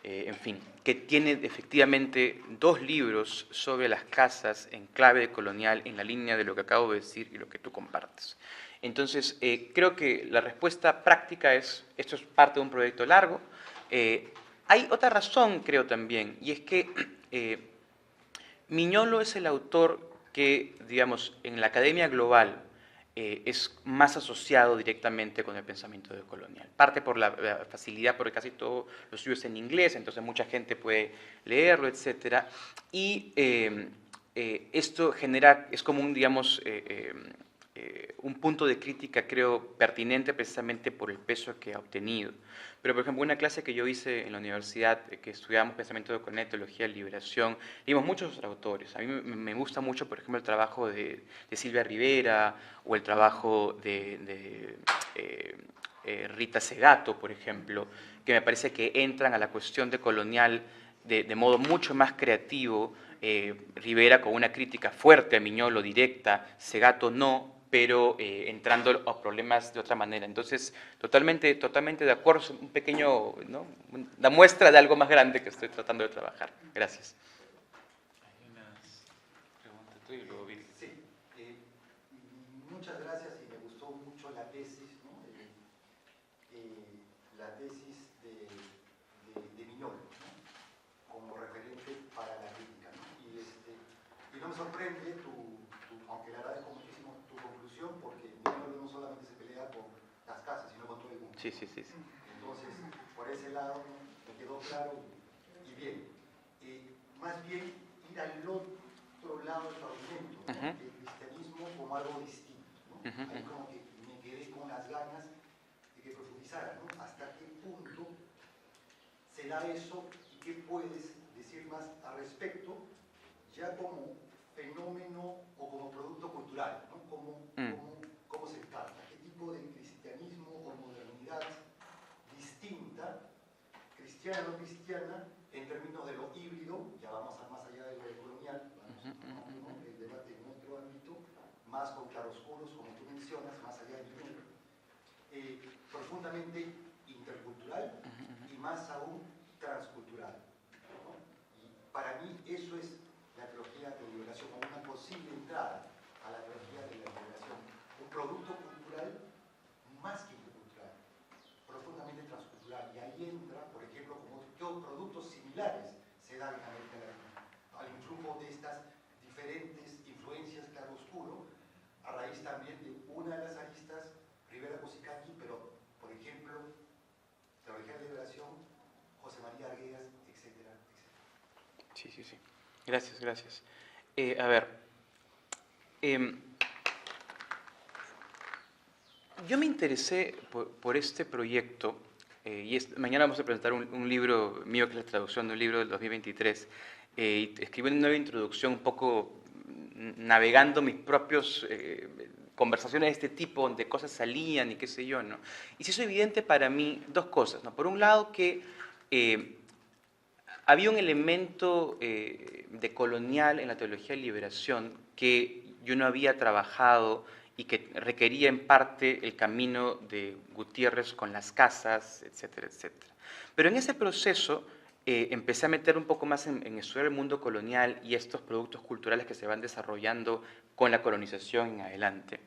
en fin, que tiene efectivamente 2 libros sobre las casas en clave decolonial en la línea de lo que acabo de decir y lo que tú compartes. Entonces, creo que la respuesta práctica es, esto es parte de un proyecto largo. Hay otra razón, creo también, y es que Mignolo es el autor que, digamos, en la academia global es más asociado directamente con el pensamiento decolonial. Parte por la facilidad, porque casi todo lo suyo es en inglés, entonces mucha gente puede leerlo, etc. Y esto genera, es como un, digamos, un punto de crítica, creo, pertinente precisamente por el peso que ha obtenido. Pero, por ejemplo, una clase que yo hice en la universidad, que estudiábamos pensamiento decolonial, teología de liberación, vimos muchos autores. A mí me gusta mucho, por ejemplo, el trabajo de Silvia Rivera o el trabajo de Rita Segato, por ejemplo, que me parece que entran a la cuestión decolonial de modo mucho más creativo. Rivera con una crítica fuerte a Mignolo, directa, Segato no, pero entrando a problemas de otra manera. Entonces, totalmente de acuerdo, es un pequeño, ¿no?, una muestra de algo más grande que estoy tratando de trabajar. Gracias. Hay unas preguntas tú y luego Virgil. Sí, muchas gracias y me gustó mucho la tesis, ¿no? La tesis de Mignolo, ¿no?, como referente para la crítica, ¿no? Y no me sorprende aunque le agradezco muchísimo tu conclusión, porque Mignolo no solamente se pelea con las casas, sino con todo el mundo. Sí. Entonces, por ese lado me quedó claro y bien. Más bien ir al otro lado del argumento, ¿no?, el cristianismo como algo distinto, ¿no? Ahí como que me quedé con las ganas de que profundizara, ¿no? ¿Hasta qué punto se da eso y qué puedes decir más al respecto, ya como fenómeno o como producto cultural, ¿no? ¿Cómo se encarna? ¿Qué tipo de cristianismo o modernidad distinta, cristiana o no cristiana, en términos de lo híbrido? Ya vamos más allá de lo colonial, vamos, ¿no?, el debate en otro ámbito, más con claroscuros, como tú mencionas, más allá del dinero, profundamente intercultural y más aún transcultural, ¿no? Y para mí eso es la teología de liberación, como una posible entrada a la teología de la liberación, un producto cultural más que intercultural, profundamente transcultural. Y ahí entra, por ejemplo, como qué productos similares se dan en América Latina, al influjo de estas diferentes influencias claroscuro, a raíz también de una de las aristas, Rivera Cosicaki, pero, por ejemplo, teología de liberación, José María Arguedas, etcétera, etcétera. Sí. Gracias. A ver, yo me interesé por este proyecto, mañana vamos a presentar un libro mío, que es la traducción de un libro del 2023, y escribí una nueva introducción un poco navegando mis propios conversaciones de este tipo, donde cosas salían y qué sé yo, ¿no? Y se hizo evidente para mí 2 cosas, ¿no? Por un lado, que había un elemento decolonial en la teología de liberación que yo no había trabajado y que requería en parte el camino de Gutiérrez con las casas, etcétera. Pero en ese proceso empecé a meter un poco más en estudiar el mundo colonial y estos productos culturales que se van desarrollando con la colonización en adelante.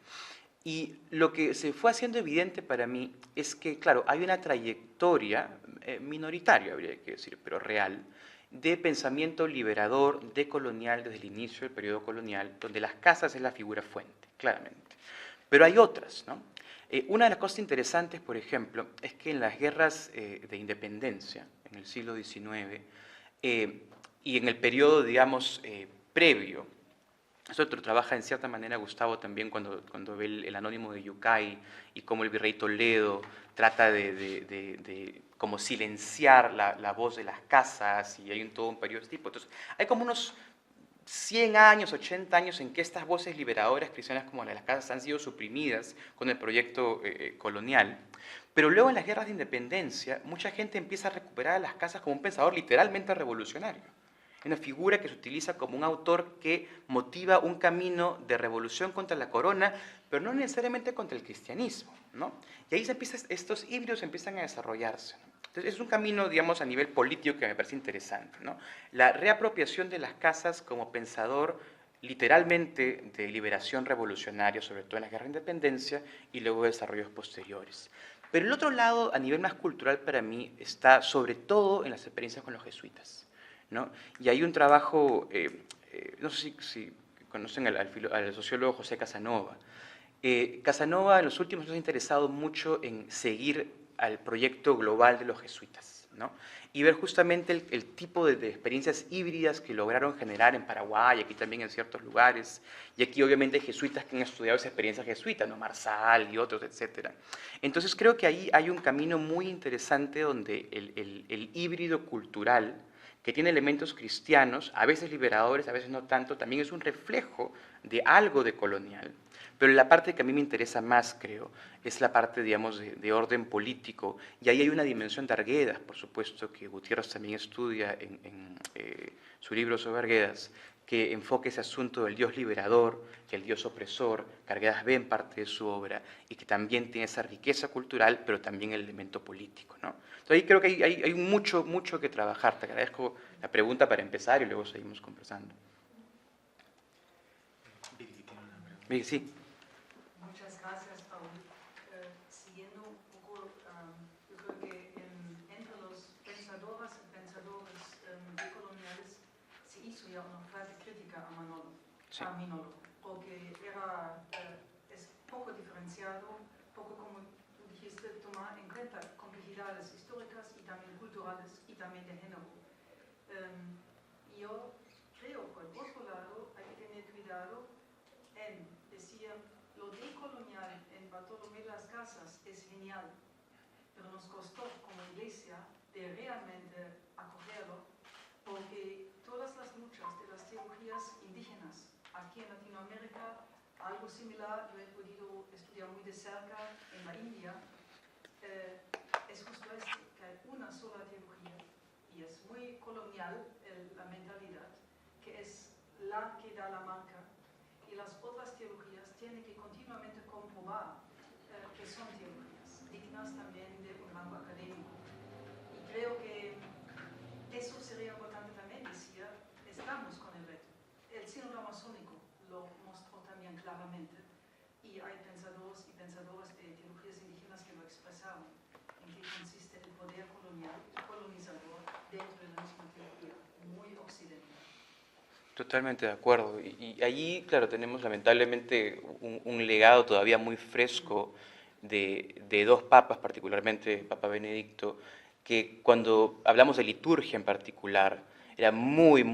Y lo que se fue haciendo evidente para mí es que, claro, hay una trayectoria minoritaria, habría que decir, pero real, de pensamiento liberador, decolonial, desde el inicio del periodo colonial, donde las casas es la figura fuente, claramente. Pero hay otras, ¿no? Una de las cosas interesantes, por ejemplo, es que en las guerras de independencia, en el siglo XIX, y en el periodo, digamos, previo, eso lo trabaja en cierta manera Gustavo también cuando ve el Anónimo de Yucay y cómo el virrey Toledo trata de como silenciar la voz de las casas, y hay todo un periodo de este tipo. Entonces, hay como unos 100 años, 80 años en que estas voces liberadoras cristianas como la de las casas han sido suprimidas con el proyecto colonial. Pero luego en las guerras de independencia, mucha gente empieza a recuperar a las casas como un pensador literalmente revolucionario. Una figura que se utiliza como un autor que motiva un camino de revolución contra la corona, pero no necesariamente contra el cristianismo, ¿no? Y ahí estos híbridos empiezan a desarrollarse, ¿no? Entonces es un camino, digamos, a nivel político que me parece interesante, ¿no? La reapropiación de las casas como pensador literalmente de liberación revolucionaria, sobre todo en la guerra de independencia, y luego de desarrollos posteriores. Pero el otro lado, a nivel más cultural para mí, está sobre todo en las experiencias con los jesuitas, ¿no? Y hay un trabajo, no sé si conocen al sociólogo José Casanova. Casanova en los últimos años se ha interesado mucho en seguir al proyecto global de los jesuitas, ¿no? Y ver justamente el tipo de experiencias híbridas que lograron generar en Paraguay, aquí también en ciertos lugares, y aquí obviamente hay jesuitas que han estudiado esa experiencia jesuita, ¿no? Marsal y otros, etc. Entonces creo que ahí hay un camino muy interesante donde el híbrido cultural, que tiene elementos cristianos, a veces liberadores, a veces no tanto, también es un reflejo de algo de colonial. Pero la parte que a mí me interesa más, creo, es la parte, digamos, de orden político. Y ahí hay una dimensión de Arguedas, por supuesto, que Gutiérrez también estudia en su libro sobre Arguedas, que enfoca ese asunto del Dios liberador, que el Dios opresor, que Arguedas ve en parte de su obra, y que también tiene esa riqueza cultural, pero también el elemento político, ¿no? Entonces ahí creo que hay mucho que trabajar. Te agradezco la pregunta para empezar y luego seguimos conversando. Sí. Muchas gracias, Paul. Siguiendo un poco, yo creo que entre los pensadores y pensadores decoloniales se hizo ya una fuerte crítica a Manolo, Sí. a Minolo, porque es poco diferenciado, poco como tú dijiste, tomar en cuenta complejidades históricas y también culturales y también de género. Yo creo, por otro lado, hay que tener cuidado en decir lo decolonial en Bartolomé de las Casas es genial, pero nos costó como iglesia de realmente acogerlo, porque todas las luchas de las teologías indígenas aquí en Latinoamérica, algo similar, yo he podido estudiar muy de cerca en la India, es justo esto, que hay una sola teología, y es muy colonial la mentalidad, que es la que da la marca, y las otras teologías tienen que continuamente comprobar que son teologías, dignas también de un rango académico. Y creo que eso sería importante también decir, estamos con el reto. El sínodo amazónico lo mostró también claramente, y hay pensadores y pensadoras de teologías indígenas que lo expresaron, en qué consiste el poder colonial y colonizador dentro de la misma teología, muy occidental. Totalmente de acuerdo. Y allí, claro, tenemos lamentablemente un legado todavía muy fresco de dos papas, particularmente Papa Benedicto, que cuando hablamos de liturgia en particular, era muy,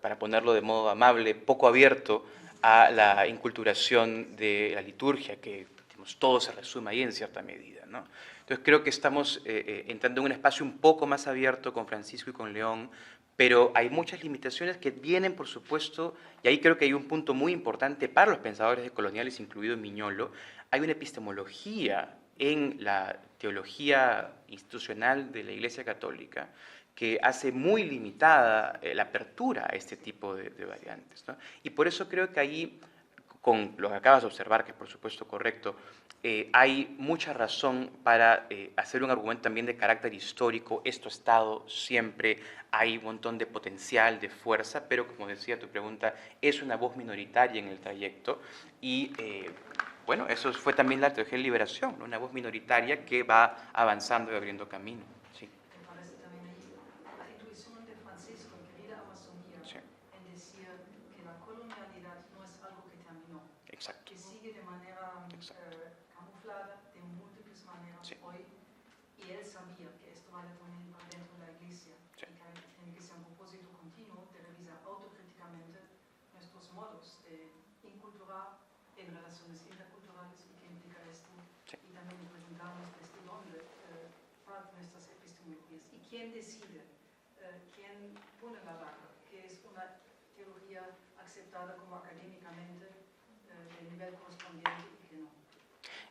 para ponerlo de modo amable, poco abierto a la inculturación de la liturgia, que digamos, todo se resume ahí en cierta medida, ¿no? Entonces creo que estamos entrando en un espacio un poco más abierto con Francisco y con León, pero hay muchas limitaciones que vienen, por supuesto, y ahí creo que hay un punto muy importante para los pensadores decoloniales, incluido Miñolo. Hay una epistemología en la teología institucional de la Iglesia Católica que hace muy limitada la apertura a este tipo de variantes, ¿no? Y por eso creo que ahí, con lo que acabas de observar, que es por supuesto correcto, hay mucha razón para hacer un argumento también de carácter histórico. Esto ha estado siempre, hay un montón de potencial, de fuerza, pero como decía tu pregunta, es una voz minoritaria en el trayecto y bueno, eso fue también la teología de liberación, ¿no? Una voz minoritaria que va avanzando y abriendo camino. Sí. Me parece también ahí la intuición de Francisco en Querida Amazonía, Sí. en decir que la colonialidad no es algo que terminó, Exacto. que sigue de manera Exacto. camuflada de múltiples maneras Sí. hoy, y él sabía que esto vale también para dentro de la Iglesia, Sí. y que tiene que ser un propósito continuo de revisar autocríticamente nuestros modos de inculturar en relaciones interculturales y qué implica esto, Sí. y también de preguntarnos desde dónde parten nuestras epistemologías y quién decide, quién pone la barra, que es una teología aceptada como académicamente del nivel correspondiente y que no.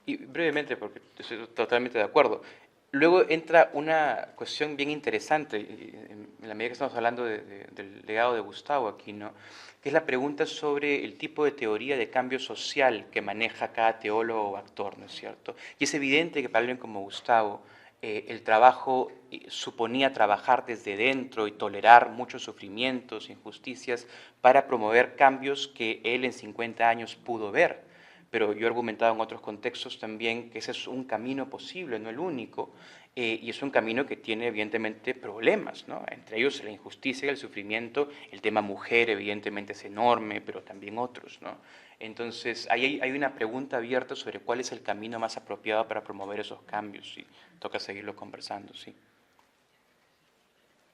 Y brevemente, porque estoy totalmente de acuerdo. Luego entra una cuestión bien interesante, en la medida que estamos hablando del legado de Gustavo aquí, ¿no? Que es la pregunta sobre el tipo de teoría de cambio social que maneja cada teólogo o actor, ¿no es cierto? Y es evidente que para alguien como Gustavo, el trabajo suponía trabajar desde dentro y tolerar muchos sufrimientos, injusticias, para promover cambios que él en 50 años pudo ver. Pero yo he argumentado en otros contextos también que ese es un camino posible, no el único, y es un camino que tiene evidentemente problemas, ¿no? Entre ellos la injusticia y el sufrimiento, el tema mujer evidentemente es enorme, pero también otros, ¿no? Entonces, ahí hay una pregunta abierta sobre cuál es el camino más apropiado para promover esos cambios, y toca seguirlo conversando, sí.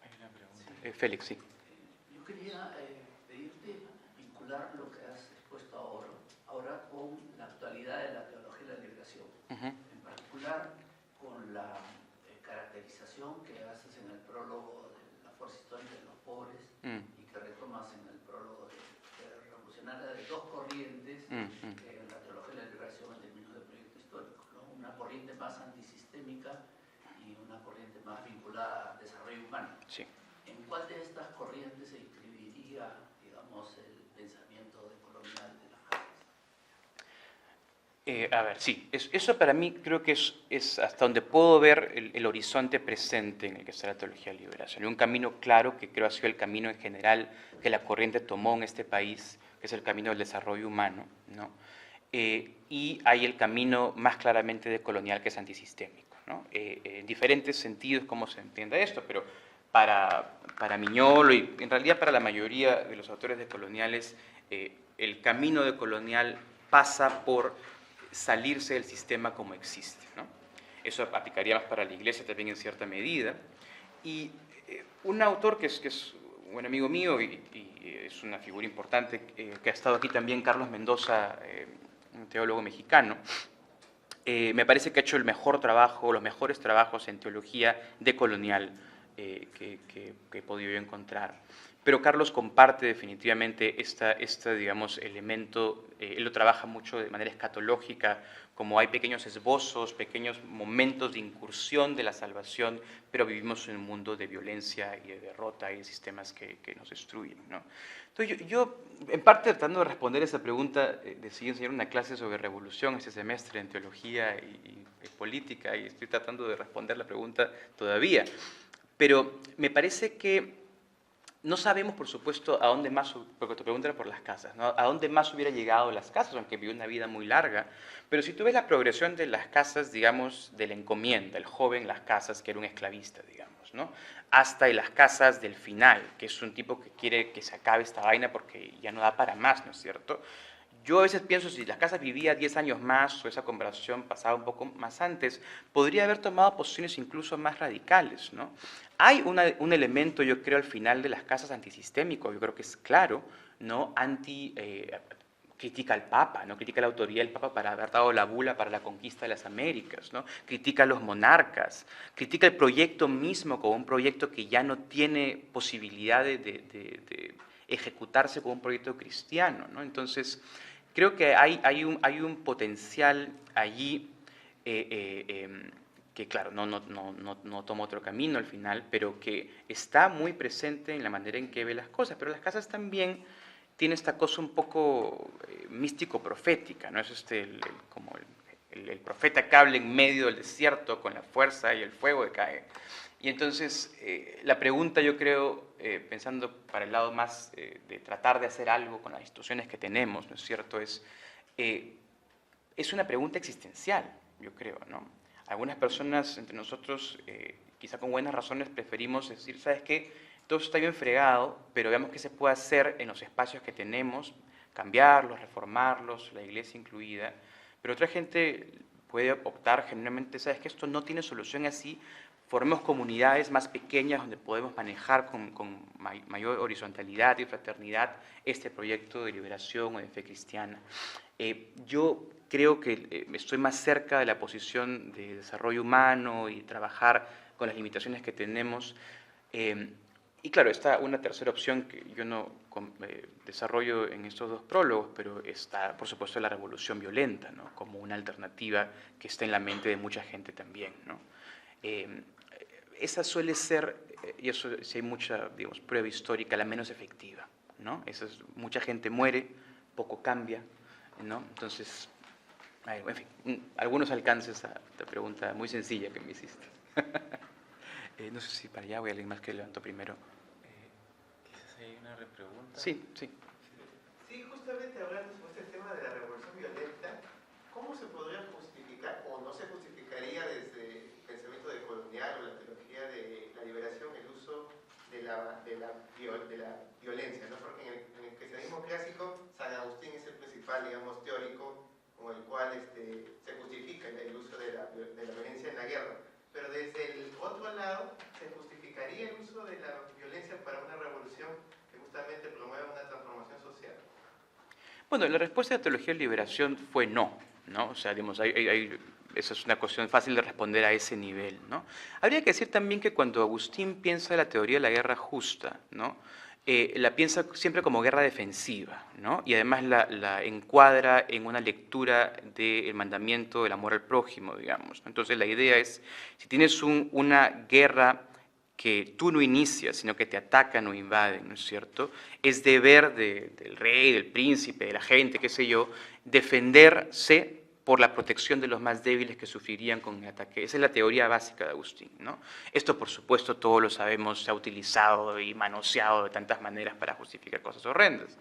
Hay una pregunta. Félix, sí. Yo quería pedirte vincular lo que has expuesto ahora con la actualidad de la teología de la liberación, en particular con la caracterización que haces en el prólogo de la fuerza histórica de los pobres y que retomas en el prólogo de Revolucionaria de dos corrientes en la teología de la liberación en términos de proyecto histórico, ¿no? Una corriente más antisistémica y una corriente más vinculada al desarrollo humano. Sí. ¿En cuál de estas corrientes se inscribiría, digamos, el pensamiento decolonial de las casas? A ver, sí, eso para mí creo que es hasta donde puedo ver el horizonte presente en el que está la teología de liberación. Y un camino claro que creo ha sido el camino en general que la corriente tomó en este país, que es el camino del desarrollo humano, ¿no? Y hay el camino más claramente decolonial que es antisistémico, ¿no? En diferentes sentidos cómo se entienda esto, pero para Miñolo y en realidad para la mayoría de los autores decoloniales, el camino decolonial pasa por salirse del sistema como existe, ¿no? Eso aplicaría más para la Iglesia también en cierta medida. Y un autor que es un amigo mío y es una figura importante, que ha estado aquí también, Carlos Mendoza, un teólogo mexicano, me parece que ha hecho el mejor trabajo, los mejores trabajos en teología decolonial que he podido yo encontrar. Pero Carlos comparte definitivamente digamos, elemento, él lo trabaja mucho de manera escatológica, como hay pequeños esbozos, pequeños momentos de incursión de la salvación, pero vivimos en un mundo de violencia y de derrota y de sistemas que nos destruyen, ¿no? Entonces yo, en parte tratando de responder esa pregunta, decidí enseñar una clase sobre revolución este semestre en teología y política, y estoy tratando de responder la pregunta todavía. Pero me parece que no sabemos, por supuesto, a dónde más, porque tu pregunta era por las casas, ¿no? A dónde más hubiera llegado las casas, aunque vivió una vida muy larga. Pero si tú ves la progresión de las casas, digamos, de la encomienda, el joven Las Casas, que era un esclavista, digamos, ¿no? Hasta las casas del final, que es un tipo que quiere que se acabe esta vaina porque ya no da para más, ¿no es cierto? Yo a veces pienso, si Las Casas vivía 10 años más, o esa conversación pasaba un poco más antes, podría haber tomado posiciones incluso más radicales, ¿no? Hay un elemento, yo creo, al final de Las Casas antisistémico, yo creo que es claro, ¿no? Critica al Papa, ¿no? Critica la autoría del Papa para haber dado la bula para la conquista de las Américas, ¿no? Critica a los monarcas, critica el proyecto mismo como un proyecto que ya no tiene posibilidad de ejecutarse como un proyecto cristiano, ¿no? Entonces, creo que hay un potencial allí que, claro, no toma otro camino al final, pero que está muy presente en la manera en que ve las cosas. Pero Las Casas también tiene esta cosa un poco místico-profética, ¿no? Es como el profeta que habla en medio del desierto con la fuerza y el fuego que cae. Y entonces la pregunta, yo creo, pensando para el lado más de tratar de hacer algo con las instituciones que tenemos, ¿no es cierto?, es una pregunta existencial, yo creo, ¿no? Algunas personas entre nosotros, quizá con buenas razones, preferimos decir, ¿sabes qué? Todo está bien fregado, pero veamos qué se puede hacer en los espacios que tenemos, cambiarlos, reformarlos, la iglesia incluida. Pero otra gente puede optar genuinamente, ¿sabes qué? Esto no tiene solución así, formemos comunidades más pequeñas donde podemos manejar con mayor horizontalidad y fraternidad este proyecto de liberación o de fe cristiana. Yo creo que estoy más cerca de la posición de desarrollo humano y trabajar con las limitaciones que tenemos. Y claro, está una tercera opción que yo no desarrollo en estos dos prólogos, pero está, por supuesto, la revolución violenta, ¿no?, como una alternativa que está en la mente de mucha gente también, ¿no? Esa suele ser, y eso si hay mucha, digamos, prueba histórica, la menos efectiva, ¿no? Mucha gente muere, poco cambia, ¿no? Entonces, en fin, algunos alcances a esta pregunta muy sencilla que me hiciste. No sé si para allá voy a alguien más que levantó primero. Quizás hay una repregunta. Sí, sí. Sí, justamente hablando sobre este tema de la revolución violenta, ¿cómo se podría justificar o no se justificaría desde el pensamiento decolonial o la teología de la liberación el uso de la violencia, ¿no? Porque en el cristianismo clásico, San Agustín es el principal, digamos, teórico con el cual se justifica el uso de la violencia en la guerra. Pero desde el otro lado, ¿se justificaría el uso de la violencia para una revolución que justamente promueva una transformación social? Bueno, la respuesta de la teología de liberación fue no, ¿no? O sea, digamos, esa es una cuestión fácil de responder a ese nivel, ¿no? Habría que decir también que cuando Agustín piensa la teoría de la guerra justa, ¿no?, la piensa siempre como guerra defensiva, ¿no? Y además la encuadra en una lectura del mandamiento del amor al prójimo, digamos. Entonces la idea es, si tienes una guerra que tú no inicias, sino que te atacan o invaden, ¿no es cierto?, es deber del rey, del príncipe, de la gente, qué sé yo, defenderse por la protección de los más débiles que sufrirían con el ataque. Esa es la teoría básica de Agustín, ¿no? Esto, por supuesto, todos lo sabemos, se ha utilizado y manoseado de tantas maneras para justificar cosas horrendas.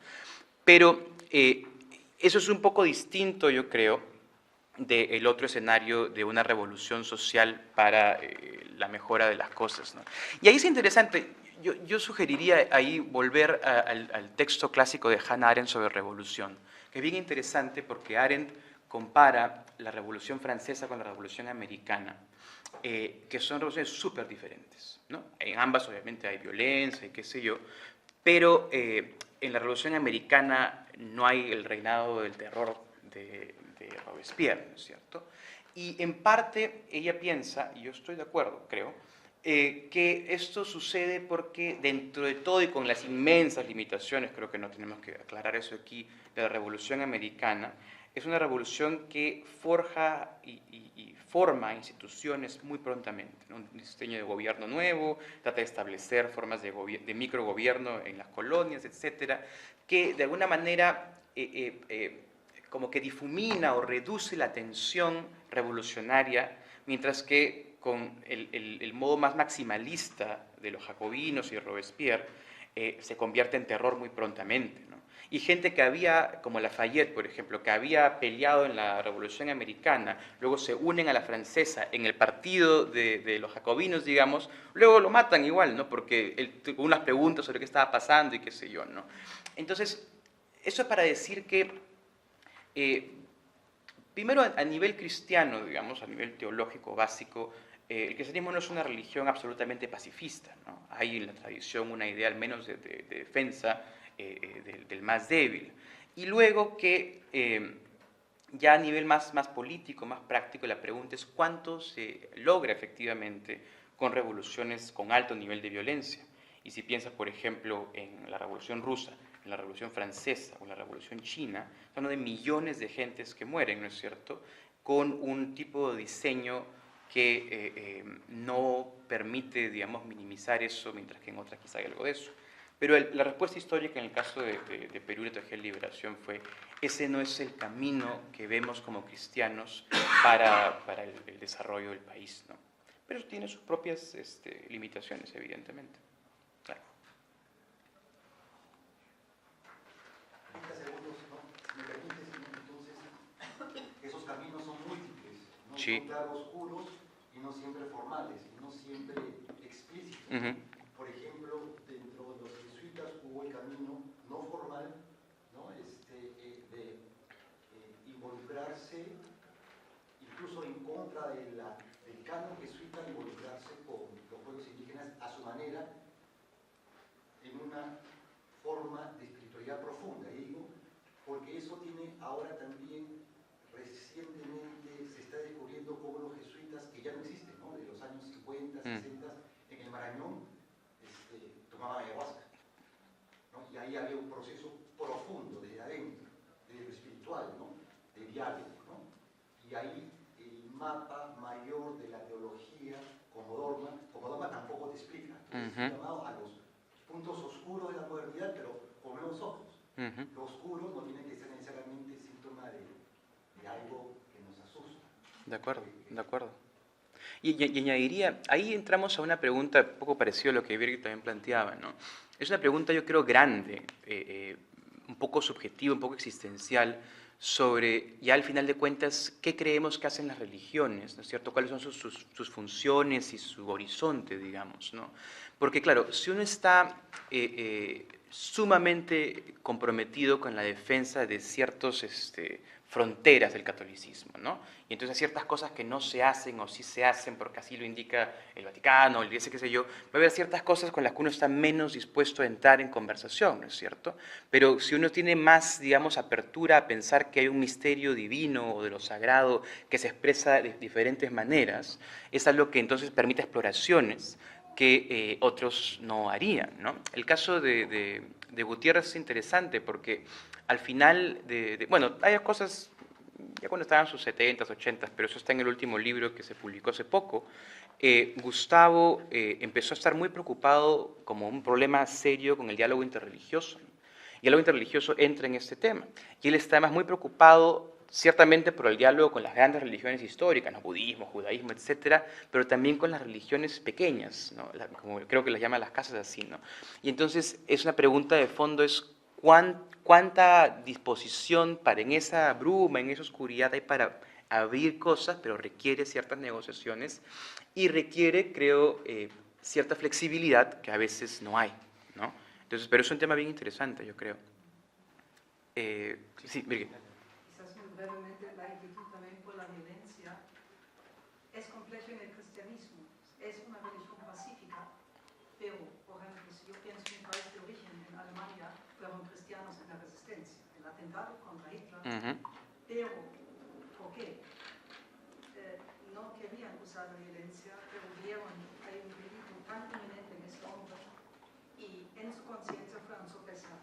Pero eso es un poco distinto, yo creo, del otro escenario de una revolución social para la mejora de las cosas, ¿no? Y ahí es interesante, yo sugeriría ahí volver al texto clásico de Hannah Arendt sobre revolución, que es bien interesante porque Arendt compara la Revolución Francesa con la Revolución Americana, que son revoluciones súper diferentes, ¿no? En ambas obviamente hay violencia y qué sé yo, pero en la Revolución Americana no hay el reinado del terror de Robespierre, ¿no es cierto? Y en parte ella piensa, y yo estoy de acuerdo, creo, que esto sucede porque dentro de todo y con las inmensas limitaciones, creo que no tenemos que aclarar eso aquí, de la Revolución Americana, es una revolución que forja y forma instituciones muy prontamente, ¿no? Un diseño de gobierno nuevo, trata de establecer formas de microgobierno en las colonias, etcétera, que de alguna manera como que difumina o reduce la tensión revolucionaria, mientras que con el modo más maximalista de los jacobinos y de Robespierre se convierte en terror muy prontamente, ¿no? Y gente que había, como Lafayette, por ejemplo, que había peleado en la Revolución Americana, luego se unen a la francesa en el partido de los jacobinos, digamos, luego lo matan igual, ¿no? Porque él tuvo unas preguntas sobre qué estaba pasando y qué sé yo, ¿no? Entonces, eso es para decir que, primero a nivel cristiano, digamos, a nivel teológico básico, el cristianismo no es una religión absolutamente pacifista, ¿no? Hay en la tradición una idea al menos de defensa del más débil. Y luego que ya a nivel más político, más práctico, la pregunta es cuánto se logra efectivamente con revoluciones con alto nivel de violencia. Y si piensas, por ejemplo, en la Revolución Rusa, en la Revolución Francesa o en la Revolución China, son de millones de gentes que mueren, ¿no es cierto?, con un tipo de diseño que no permite, digamos, minimizar eso, mientras que en otras quizá hay algo de eso. Pero la respuesta histórica en el caso de Perú y la teología de liberación fue, ese no es el camino que vemos como cristianos para el desarrollo del país, ¿no? Pero eso tiene sus propias limitaciones, evidentemente. Claro. 30 segundos, ¿no? Si me permites, entonces, esos caminos son múltiples, no Sí. son claroscuros y no siempre formales, y no siempre explícitos. Ujú. Por ejemplo, dentro de los jesuitas hubo el camino no formal, ¿no? De involucrarse, incluso en contra del canon jesuita, involucrarse con los pueblos indígenas a su manera, en una forma de espiritualidad profunda. Y digo, porque eso tiene ahora también, recientemente se está descubriendo cómo los jesuitas, que ya no existen, ¿no? De los años 50, 60, en el Marañón, tomaban ayahuasca, ¿no? Y ahí había un proceso profundo desde adentro, desde lo espiritual, ¿no? De diálogo, ¿no? Y ahí el mapa mayor de la teología, como dogma tampoco te explica. Es llamado a los puntos oscuros de la modernidad, pero con nuevos ojos. Lo oscuro no tiene que ser necesariamente síntoma de algo que nos asusta. De acuerdo, de acuerdo. Y añadiría, ahí entramos a una pregunta un poco parecida a lo que Birgit también planteaba, ¿no? Es una pregunta, yo creo, grande, un poco subjetiva, un poco existencial, sobre, ya al final de cuentas, qué creemos que hacen las religiones, ¿no es cierto? ¿Cuáles son sus funciones y su horizonte, digamos, ¿no? Porque, claro, si uno está sumamente comprometido con la defensa de ciertas fronteras del catolicismo, ¿no? Y entonces hay ciertas cosas que no se hacen o sí se hacen porque así lo indica el Vaticano, el qué sé yo, va a haber ciertas cosas con las que uno está menos dispuesto a entrar en conversación, ¿no es cierto? Pero si uno tiene más, digamos, apertura a pensar que hay un misterio divino o de lo sagrado que se expresa de diferentes maneras, es algo que entonces permite exploraciones que otros no harían, ¿no? El caso de Gutiérrez es interesante porque al final bueno, hay cosas ya cuando estaban sus 70s, 80s, pero eso está en el último libro que se publicó hace poco. Gustavo empezó a estar muy preocupado como un problema serio con el diálogo interreligioso. Y el diálogo interreligioso entra en este tema. Y él está además muy preocupado ciertamente por el diálogo con las grandes religiones históricas, ¿no? Budismo, judaísmo, etcétera, pero también con las religiones pequeñas, ¿no? Como creo que las llaman las casas así, ¿no? Y entonces es una pregunta de fondo, es cuánta disposición para en esa bruma, en esa oscuridad hay para abrir cosas, pero requiere ciertas negociaciones y requiere, creo, cierta flexibilidad que a veces no hay, ¿no? Entonces, pero es un tema bien interesante, yo creo. Sí, Birgit. Quizás muy brevemente, la inquietud también por la violencia es complejo en el cristianismo. Es una religión pacífica, pero, por ejemplo, si yo pienso en un país de origen, en Alemania, fueron cristianos en la resistencia, el atentado contra Hitler, pero, ¿por qué? No querían usar la violencia, pero vieron, hay un peligro tan inminente en este hombre, y en su conciencia fueron sopesar.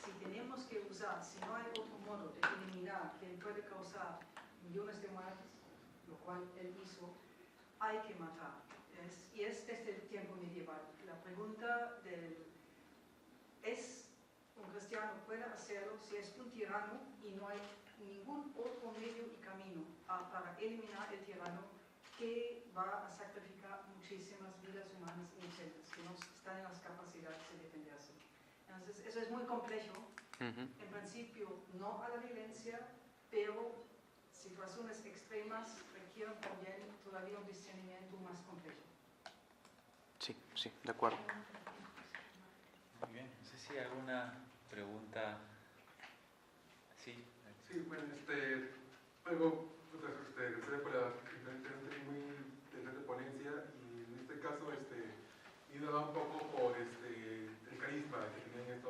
Si tenemos que usar, si no hay otro modo de eliminar que puede causar millones de muertes, lo cual él hizo, hay que matar. Y es desde el tiempo medieval. La pregunta ¿es un cristiano puede hacerlo si es un tirano y no hay ningún otro medio y camino para eliminar el tirano que va a sacrificar muchísimas vidas humanas inocentes que no están en las capacidades de defenderse? Entonces, eso es muy complejo. En principio, no a la violencia, pero situaciones extremas requieren también todavía un discernimiento más complejo. Sí, sí, de acuerdo. Muy bien, no sé si hay alguna pregunta. Sí. Sí, bueno, algo, gracias por la muy interesante ponencia, y en este caso, iba un poco por el carisma que tenían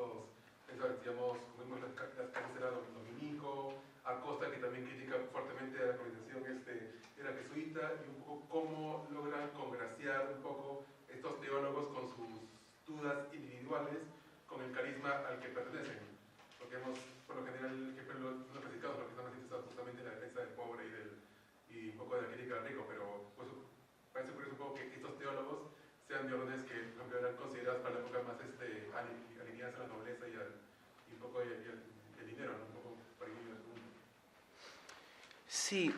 digamos, como vimos las casas era Dominico, Acosta, que también critica fuertemente a la organización era jesuita, y un poco cómo logran congraciar un poco estos teólogos con sus dudas individuales con el carisma al que pertenecen. Porque hemos, por lo general, los predicados, los que están más interesados justamente en la defensa del pobre y un poco de la crítica del rico, pero pues, parece curioso un poco que estos teólogos sean de órdenes que, por ejemplo, eran considerados para la época más Sí,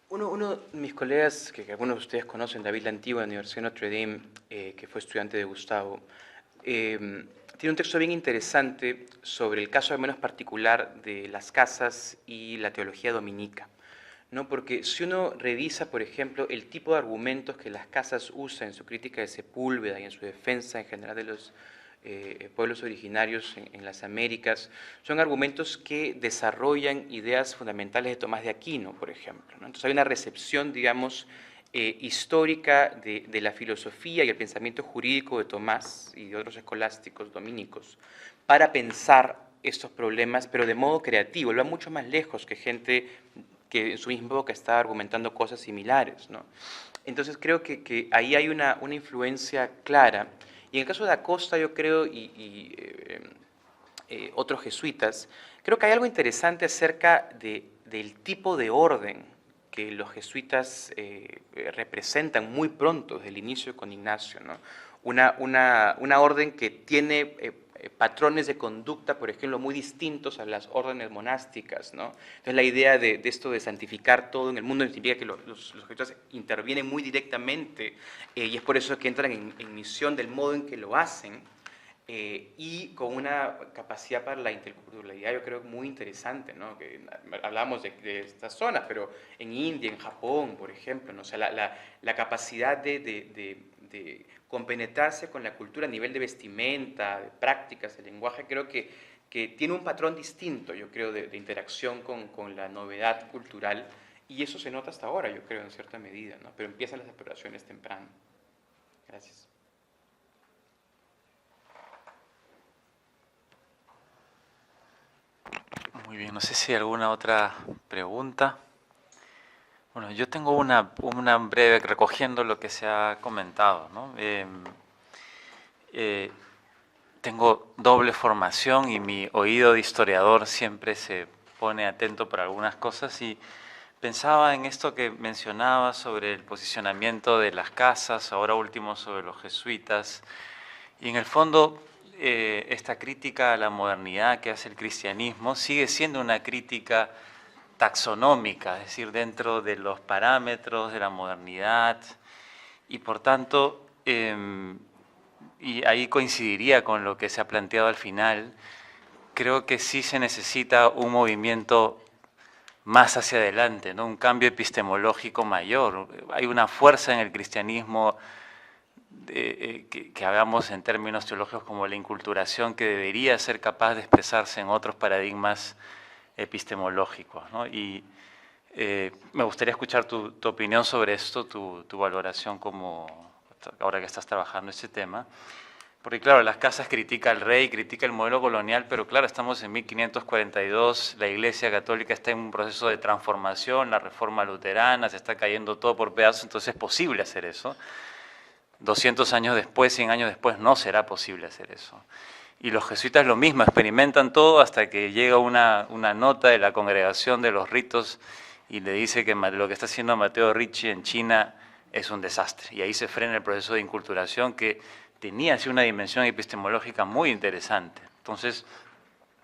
uno de mis colegas, que algunos de ustedes conocen, David Lantigua, de la Universidad de Notre Dame, que fue estudiante de Gustavo, tiene un texto bien interesante sobre el caso al menos particular de las casas y la teología dominica, ¿no? Porque si uno revisa, por ejemplo, el tipo de argumentos que las casas usan en su crítica de Sepúlveda y en su defensa en general de los pueblos originarios en las Américas, son argumentos que desarrollan ideas fundamentales de Tomás de Aquino, por ejemplo, ¿no? Entonces hay una recepción, digamos, histórica de la filosofía y el pensamiento jurídico de Tomás y de otros escolásticos dominicos para pensar estos problemas, pero de modo creativo. Él va mucho más lejos que gente que en su misma época estaba argumentando cosas similares, ¿no? Entonces creo que ahí hay una influencia clara. Y en el caso de Acosta, yo creo, otros jesuitas, creo que hay algo interesante acerca del tipo de orden que los jesuitas representan muy pronto, desde el inicio con Ignacio, ¿no? Una orden que tiene patrones de conducta, por ejemplo, muy distintos a las órdenes monásticas, ¿no? Entonces la idea de esto de santificar todo en el mundo significa que los jesuitas intervienen muy directamente y es por eso que entran en misión del modo en que lo hacen y con una capacidad para la interculturalidad, yo creo, muy interesante, ¿no? Que hablamos de estas zonas, pero en India, en Japón, por ejemplo, ¿no? O sea, la capacidad de compenetrarse con la cultura a nivel de vestimenta, de prácticas, de lenguaje, creo que tiene un patrón distinto, yo creo, de interacción con la novedad cultural, y eso se nota hasta ahora, yo creo, en cierta medida, ¿no? Pero empiezan las exploraciones temprano. Gracias. Muy bien, no sé si hay alguna otra pregunta. Bueno, yo tengo una breve, recogiendo lo que se ha comentado, ¿no? Tengo doble formación y mi oído de historiador siempre se pone atento para algunas cosas y pensaba en esto que mencionaba sobre el posicionamiento de las casas, ahora último sobre los jesuitas, y en el fondo esta crítica a la modernidad que hace el cristianismo sigue siendo una crítica taxonómica, es decir, dentro de los parámetros de la modernidad, y por tanto, y ahí coincidiría con lo que se ha planteado al final, creo que sí se necesita un movimiento más hacia adelante, ¿no? Un cambio epistemológico mayor. Hay una fuerza en el cristianismo que hagamos en términos teológicos como la inculturación, que debería ser capaz de expresarse en otros paradigmas epistemológicos, ¿no? Y me gustaría escuchar tu opinión sobre esto, tu valoración como ahora que estás trabajando este tema. Porque claro, las casas critica al rey, critica el modelo colonial, pero claro, estamos en 1542, la Iglesia Católica está en un proceso de transformación, la Reforma Luterana, se está cayendo todo por pedazos, entonces es posible hacer eso. 200 años después, 100 años después, no será posible hacer eso. Y los jesuitas lo mismo, experimentan todo hasta que llega una nota de la Congregación de los Ritos y le dice que lo que está haciendo Matteo Ricci en China es un desastre. Y ahí se frena el proceso de inculturación que tenía así una dimensión epistemológica muy interesante. Entonces,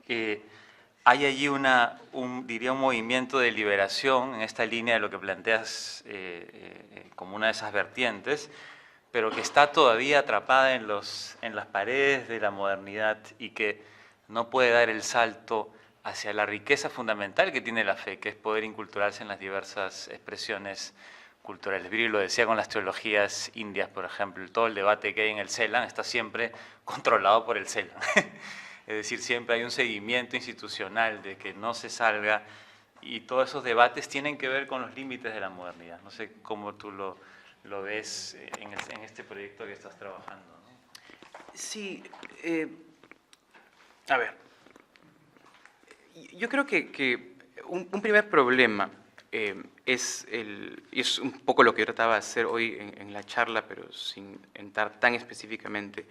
hay allí diría un movimiento de liberación en esta línea de lo que planteas como una de esas vertientes, pero que está todavía atrapada en las paredes de la modernidad y que no puede dar el salto hacia la riqueza fundamental que tiene la fe, que es poder inculturarse en las diversas expresiones culturales. Viri lo decía con las teologías indias, por ejemplo, todo el debate que hay en el CELAN está siempre controlado por el CELAN. Es decir, siempre hay un seguimiento institucional de que no se salga, y todos esos debates tienen que ver con los límites de la modernidad. No sé cómo tú lo ves en este proyecto que estás trabajando, ¿no? Sí, a ver, yo creo que un primer problema y es un poco lo que yo trataba de hacer hoy en la charla, pero sin entrar tan específicamente,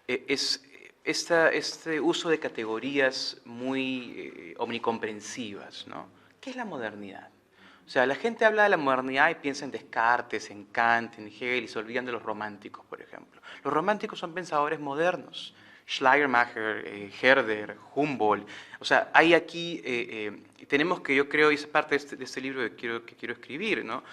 es este uso de categorías muy omnicomprensivas, ¿no? ¿Qué es la modernidad? O sea, la gente habla de la modernidad y piensa en Descartes, en Kant, en Hegel, y se olvidan de los románticos, por ejemplo. Los románticos son pensadores modernos Schleiermacher, Herder, Humboldt. O sea, hay aquí, tenemos que, yo creo, y es parte de este libro que quiero escribir, ¿no?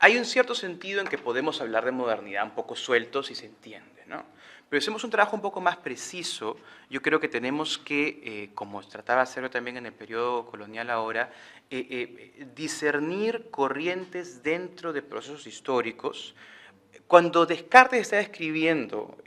Hay un cierto sentido en que podemos hablar de modernidad un poco sueltos y se entiende, ¿no? Pero si hacemos un trabajo un poco más preciso, yo creo que tenemos que, como trataba de hacerlo también en el periodo colonial ahora, discernir corrientes dentro de procesos históricos. Cuando Descartes estaba escribiendo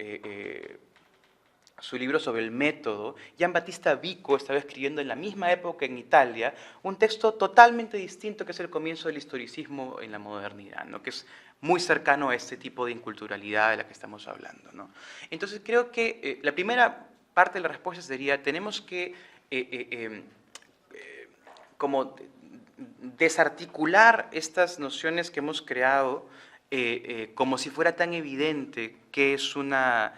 su libro sobre el método, Gian Battista Vico estaba escribiendo en la misma época en Italia un texto totalmente distinto que es el comienzo del historicismo en la modernidad, ¿no? Que es muy cercano a este tipo de inculturalidad de la que estamos hablando, ¿no? Entonces creo que la primera parte de la respuesta sería, tenemos que como desarticular estas nociones que hemos creado como si fuera tan evidente que es una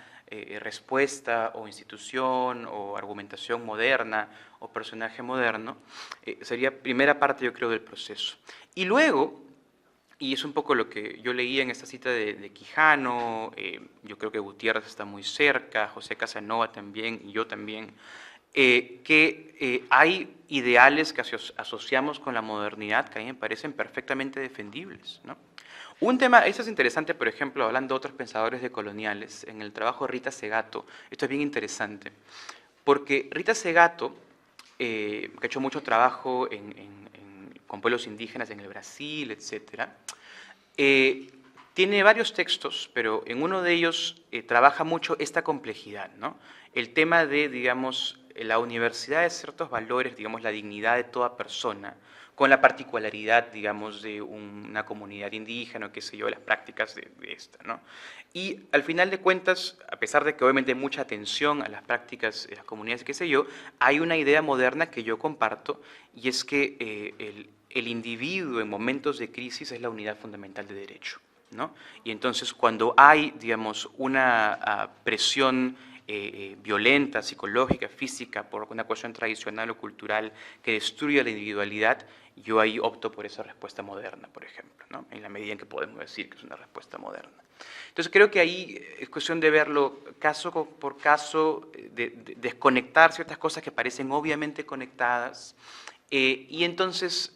respuesta o institución o argumentación moderna o personaje moderno, sería primera parte, yo creo, del proceso. Y luego, y es un poco lo que yo leía en esta cita de Quijano, yo creo que Gutiérrez está muy cerca, José Casanova también, y yo también, que hay ideales que asociamos con la modernidad que a mí me parecen perfectamente defendibles, ¿no? Un tema, esto es interesante, por ejemplo, hablando de otros pensadores decoloniales, en el trabajo de Rita Segato, esto es bien interesante, porque Rita Segato, que ha hecho mucho trabajo con pueblos indígenas en el Brasil, etc., tiene varios textos, pero en uno de ellos trabaja mucho esta complejidad, ¿no? El tema de, digamos, la universidad de ciertos valores, digamos, la dignidad de toda persona, con la particularidad, digamos, de una comunidad indígena, o qué sé yo, las prácticas de esta, ¿no? Y al final de cuentas, a pesar de que obviamente hay mucha atención a las prácticas de las comunidades, qué sé yo, hay una idea moderna que yo comparto, y es que el individuo en momentos de crisis es la unidad fundamental de derecho, ¿no? Y entonces cuando hay, digamos, una presión violenta, psicológica, física, por una cuestión tradicional o cultural que destruye la individualidad, yo ahí opto por esa respuesta moderna, por ejemplo, ¿no? En la medida en que podemos decir que es una respuesta moderna. Entonces creo que ahí es cuestión de verlo caso por caso, de desconectar ciertas cosas que parecen obviamente conectadas, y entonces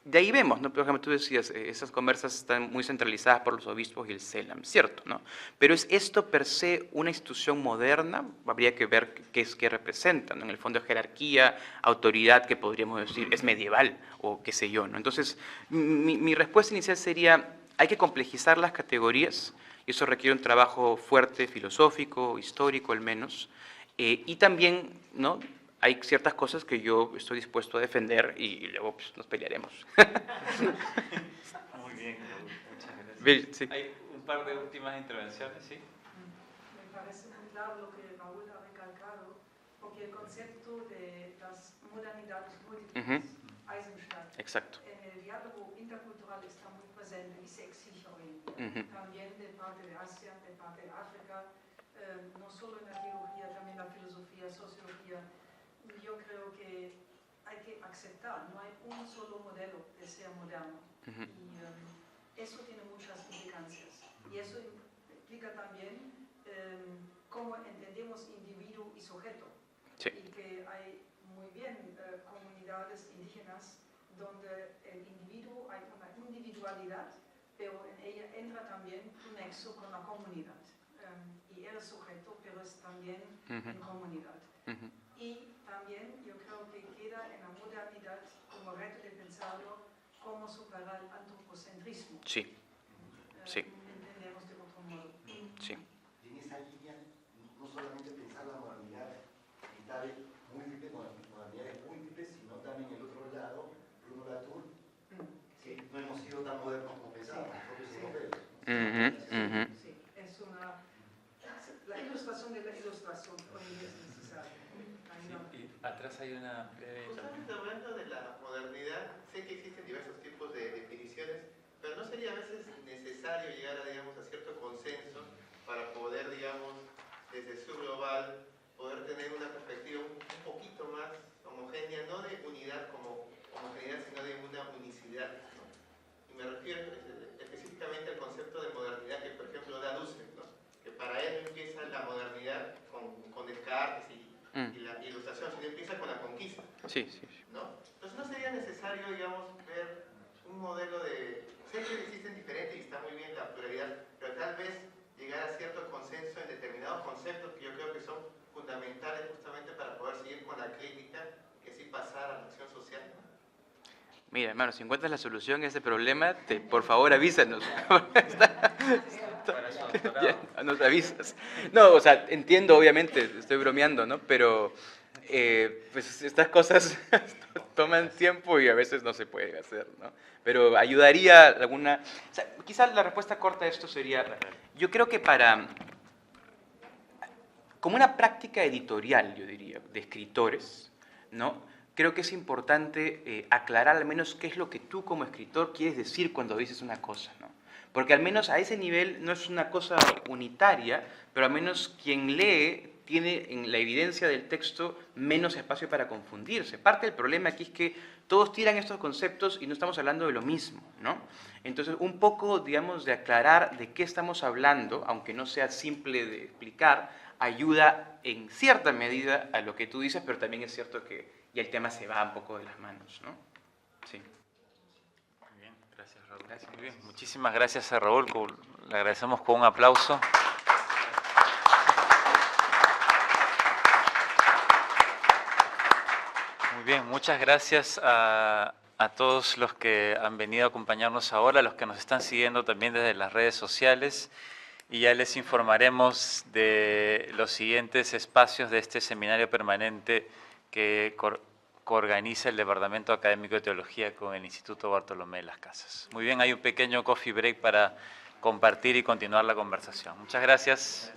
de ahí vemos, ¿no? Por ejemplo, tú decías, esas conversas están muy centralizadas por los obispos y el CELAM, cierto, ¿no? Pero ¿es esto per se una institución moderna? Habría que ver qué es que representan, ¿no? En el fondo, jerarquía, autoridad, que podríamos decir es medieval o qué sé yo, ¿no? Entonces, mi respuesta inicial sería, hay que complejizar las categorías, y eso requiere un trabajo fuerte, filosófico, histórico al menos, y también, ¿no?, hay ciertas cosas que yo estoy dispuesto a defender y luego pues, nos pelearemos. Muy bien, muchas gracias. Sí. Hay un par de últimas intervenciones, ¿sí? Me parece muy claro lo que Raúl ha recalcado, porque el concepto de las modernidades múltiples, Eisenstadt, Exacto. en el diálogo intercultural está muy presente y se exige hoy en día. También de parte de Asia, de parte de África, no solo en la teología, también la filosofía, sociología. Yo creo que hay que aceptar, no hay un solo modelo de ser moderno. Y eso tiene muchas implicancias. Y eso implica también cómo entendemos individuo y sujeto. Sí. Y que hay muy bien comunidades indígenas donde el individuo, hay una individualidad, pero en ella entra también un nexo con la comunidad. Y él es sujeto, pero es también en comunidad. Y también yo creo que queda en la modernidad como reto de pensarlo cómo superar el antropocentrismo. Sí, sí. Entendemos de otro modo. Sí. Y en esa línea, no solamente pensar la modernidad vital múltiple, modernidades múltiples, sino también el otro lado, Bruno Latour, que no hemos sido tan modernos como pensábamos, los propios europeos. Sí, es una... La ilustración de la ilustración hoy en día es necesaria. Y atrás hay una... Justamente hablando de la modernidad, sé que existen diversos tipos de definiciones, pero ¿no sería a veces necesario llegar a, digamos, a cierto consenso para poder, digamos, desde el sur global, poder tener una perspectiva un poquito más homogénea, no de unidad como homogeneidad, sino de una unicidad, ¿no? Y me refiero específicamente al concepto de modernidad que, por ejemplo, da Dussel, ¿no? Que para él empieza la modernidad sé que existen diferentes y está muy bien la pluralidad, pero tal vez llegar a cierto consenso en determinados conceptos que yo creo que son fundamentales justamente para poder seguir con la crítica, que sí pasar a la acción social. Mira, hermano, si encuentras la solución a ese problema, por favor avísanos. Ya, nos avisas. No, o sea, entiendo, obviamente, estoy bromeando, ¿no? Pero pues estas cosas toman tiempo y a veces no se puede hacer, ¿no? Pero ayudaría alguna... O sea, quizás la respuesta corta a esto sería, yo creo que como una práctica editorial, yo diría, de escritores, ¿no? Creo que es importante aclarar al menos qué es lo que tú como escritor quieres decir cuando dices una cosa, ¿no? Porque al menos a ese nivel no es una cosa unitaria, pero al menos quien lee tiene en la evidencia del texto menos espacio para confundirse. Parte del problema aquí es que todos tiran estos conceptos y no estamos hablando de lo mismo, ¿no? Entonces, un poco, digamos, de aclarar de qué estamos hablando, aunque no sea simple de explicar, ayuda en cierta medida a lo que tú dices, pero también es cierto que ya el tema se va un poco de las manos, ¿no? Sí. Muy bien, gracias Raúl. Muy bien, muchísimas gracias a Raúl, le agradecemos con un aplauso. Muy bien, muchas gracias a todos los que han venido a acompañarnos ahora, a los que nos están siguiendo también desde las redes sociales, y ya les informaremos de los siguientes espacios de este seminario permanente que organiza el Departamento Académico de Teología con el Instituto Bartolomé de las Casas. Muy bien, hay un pequeño coffee break para compartir y continuar la conversación. Muchas gracias.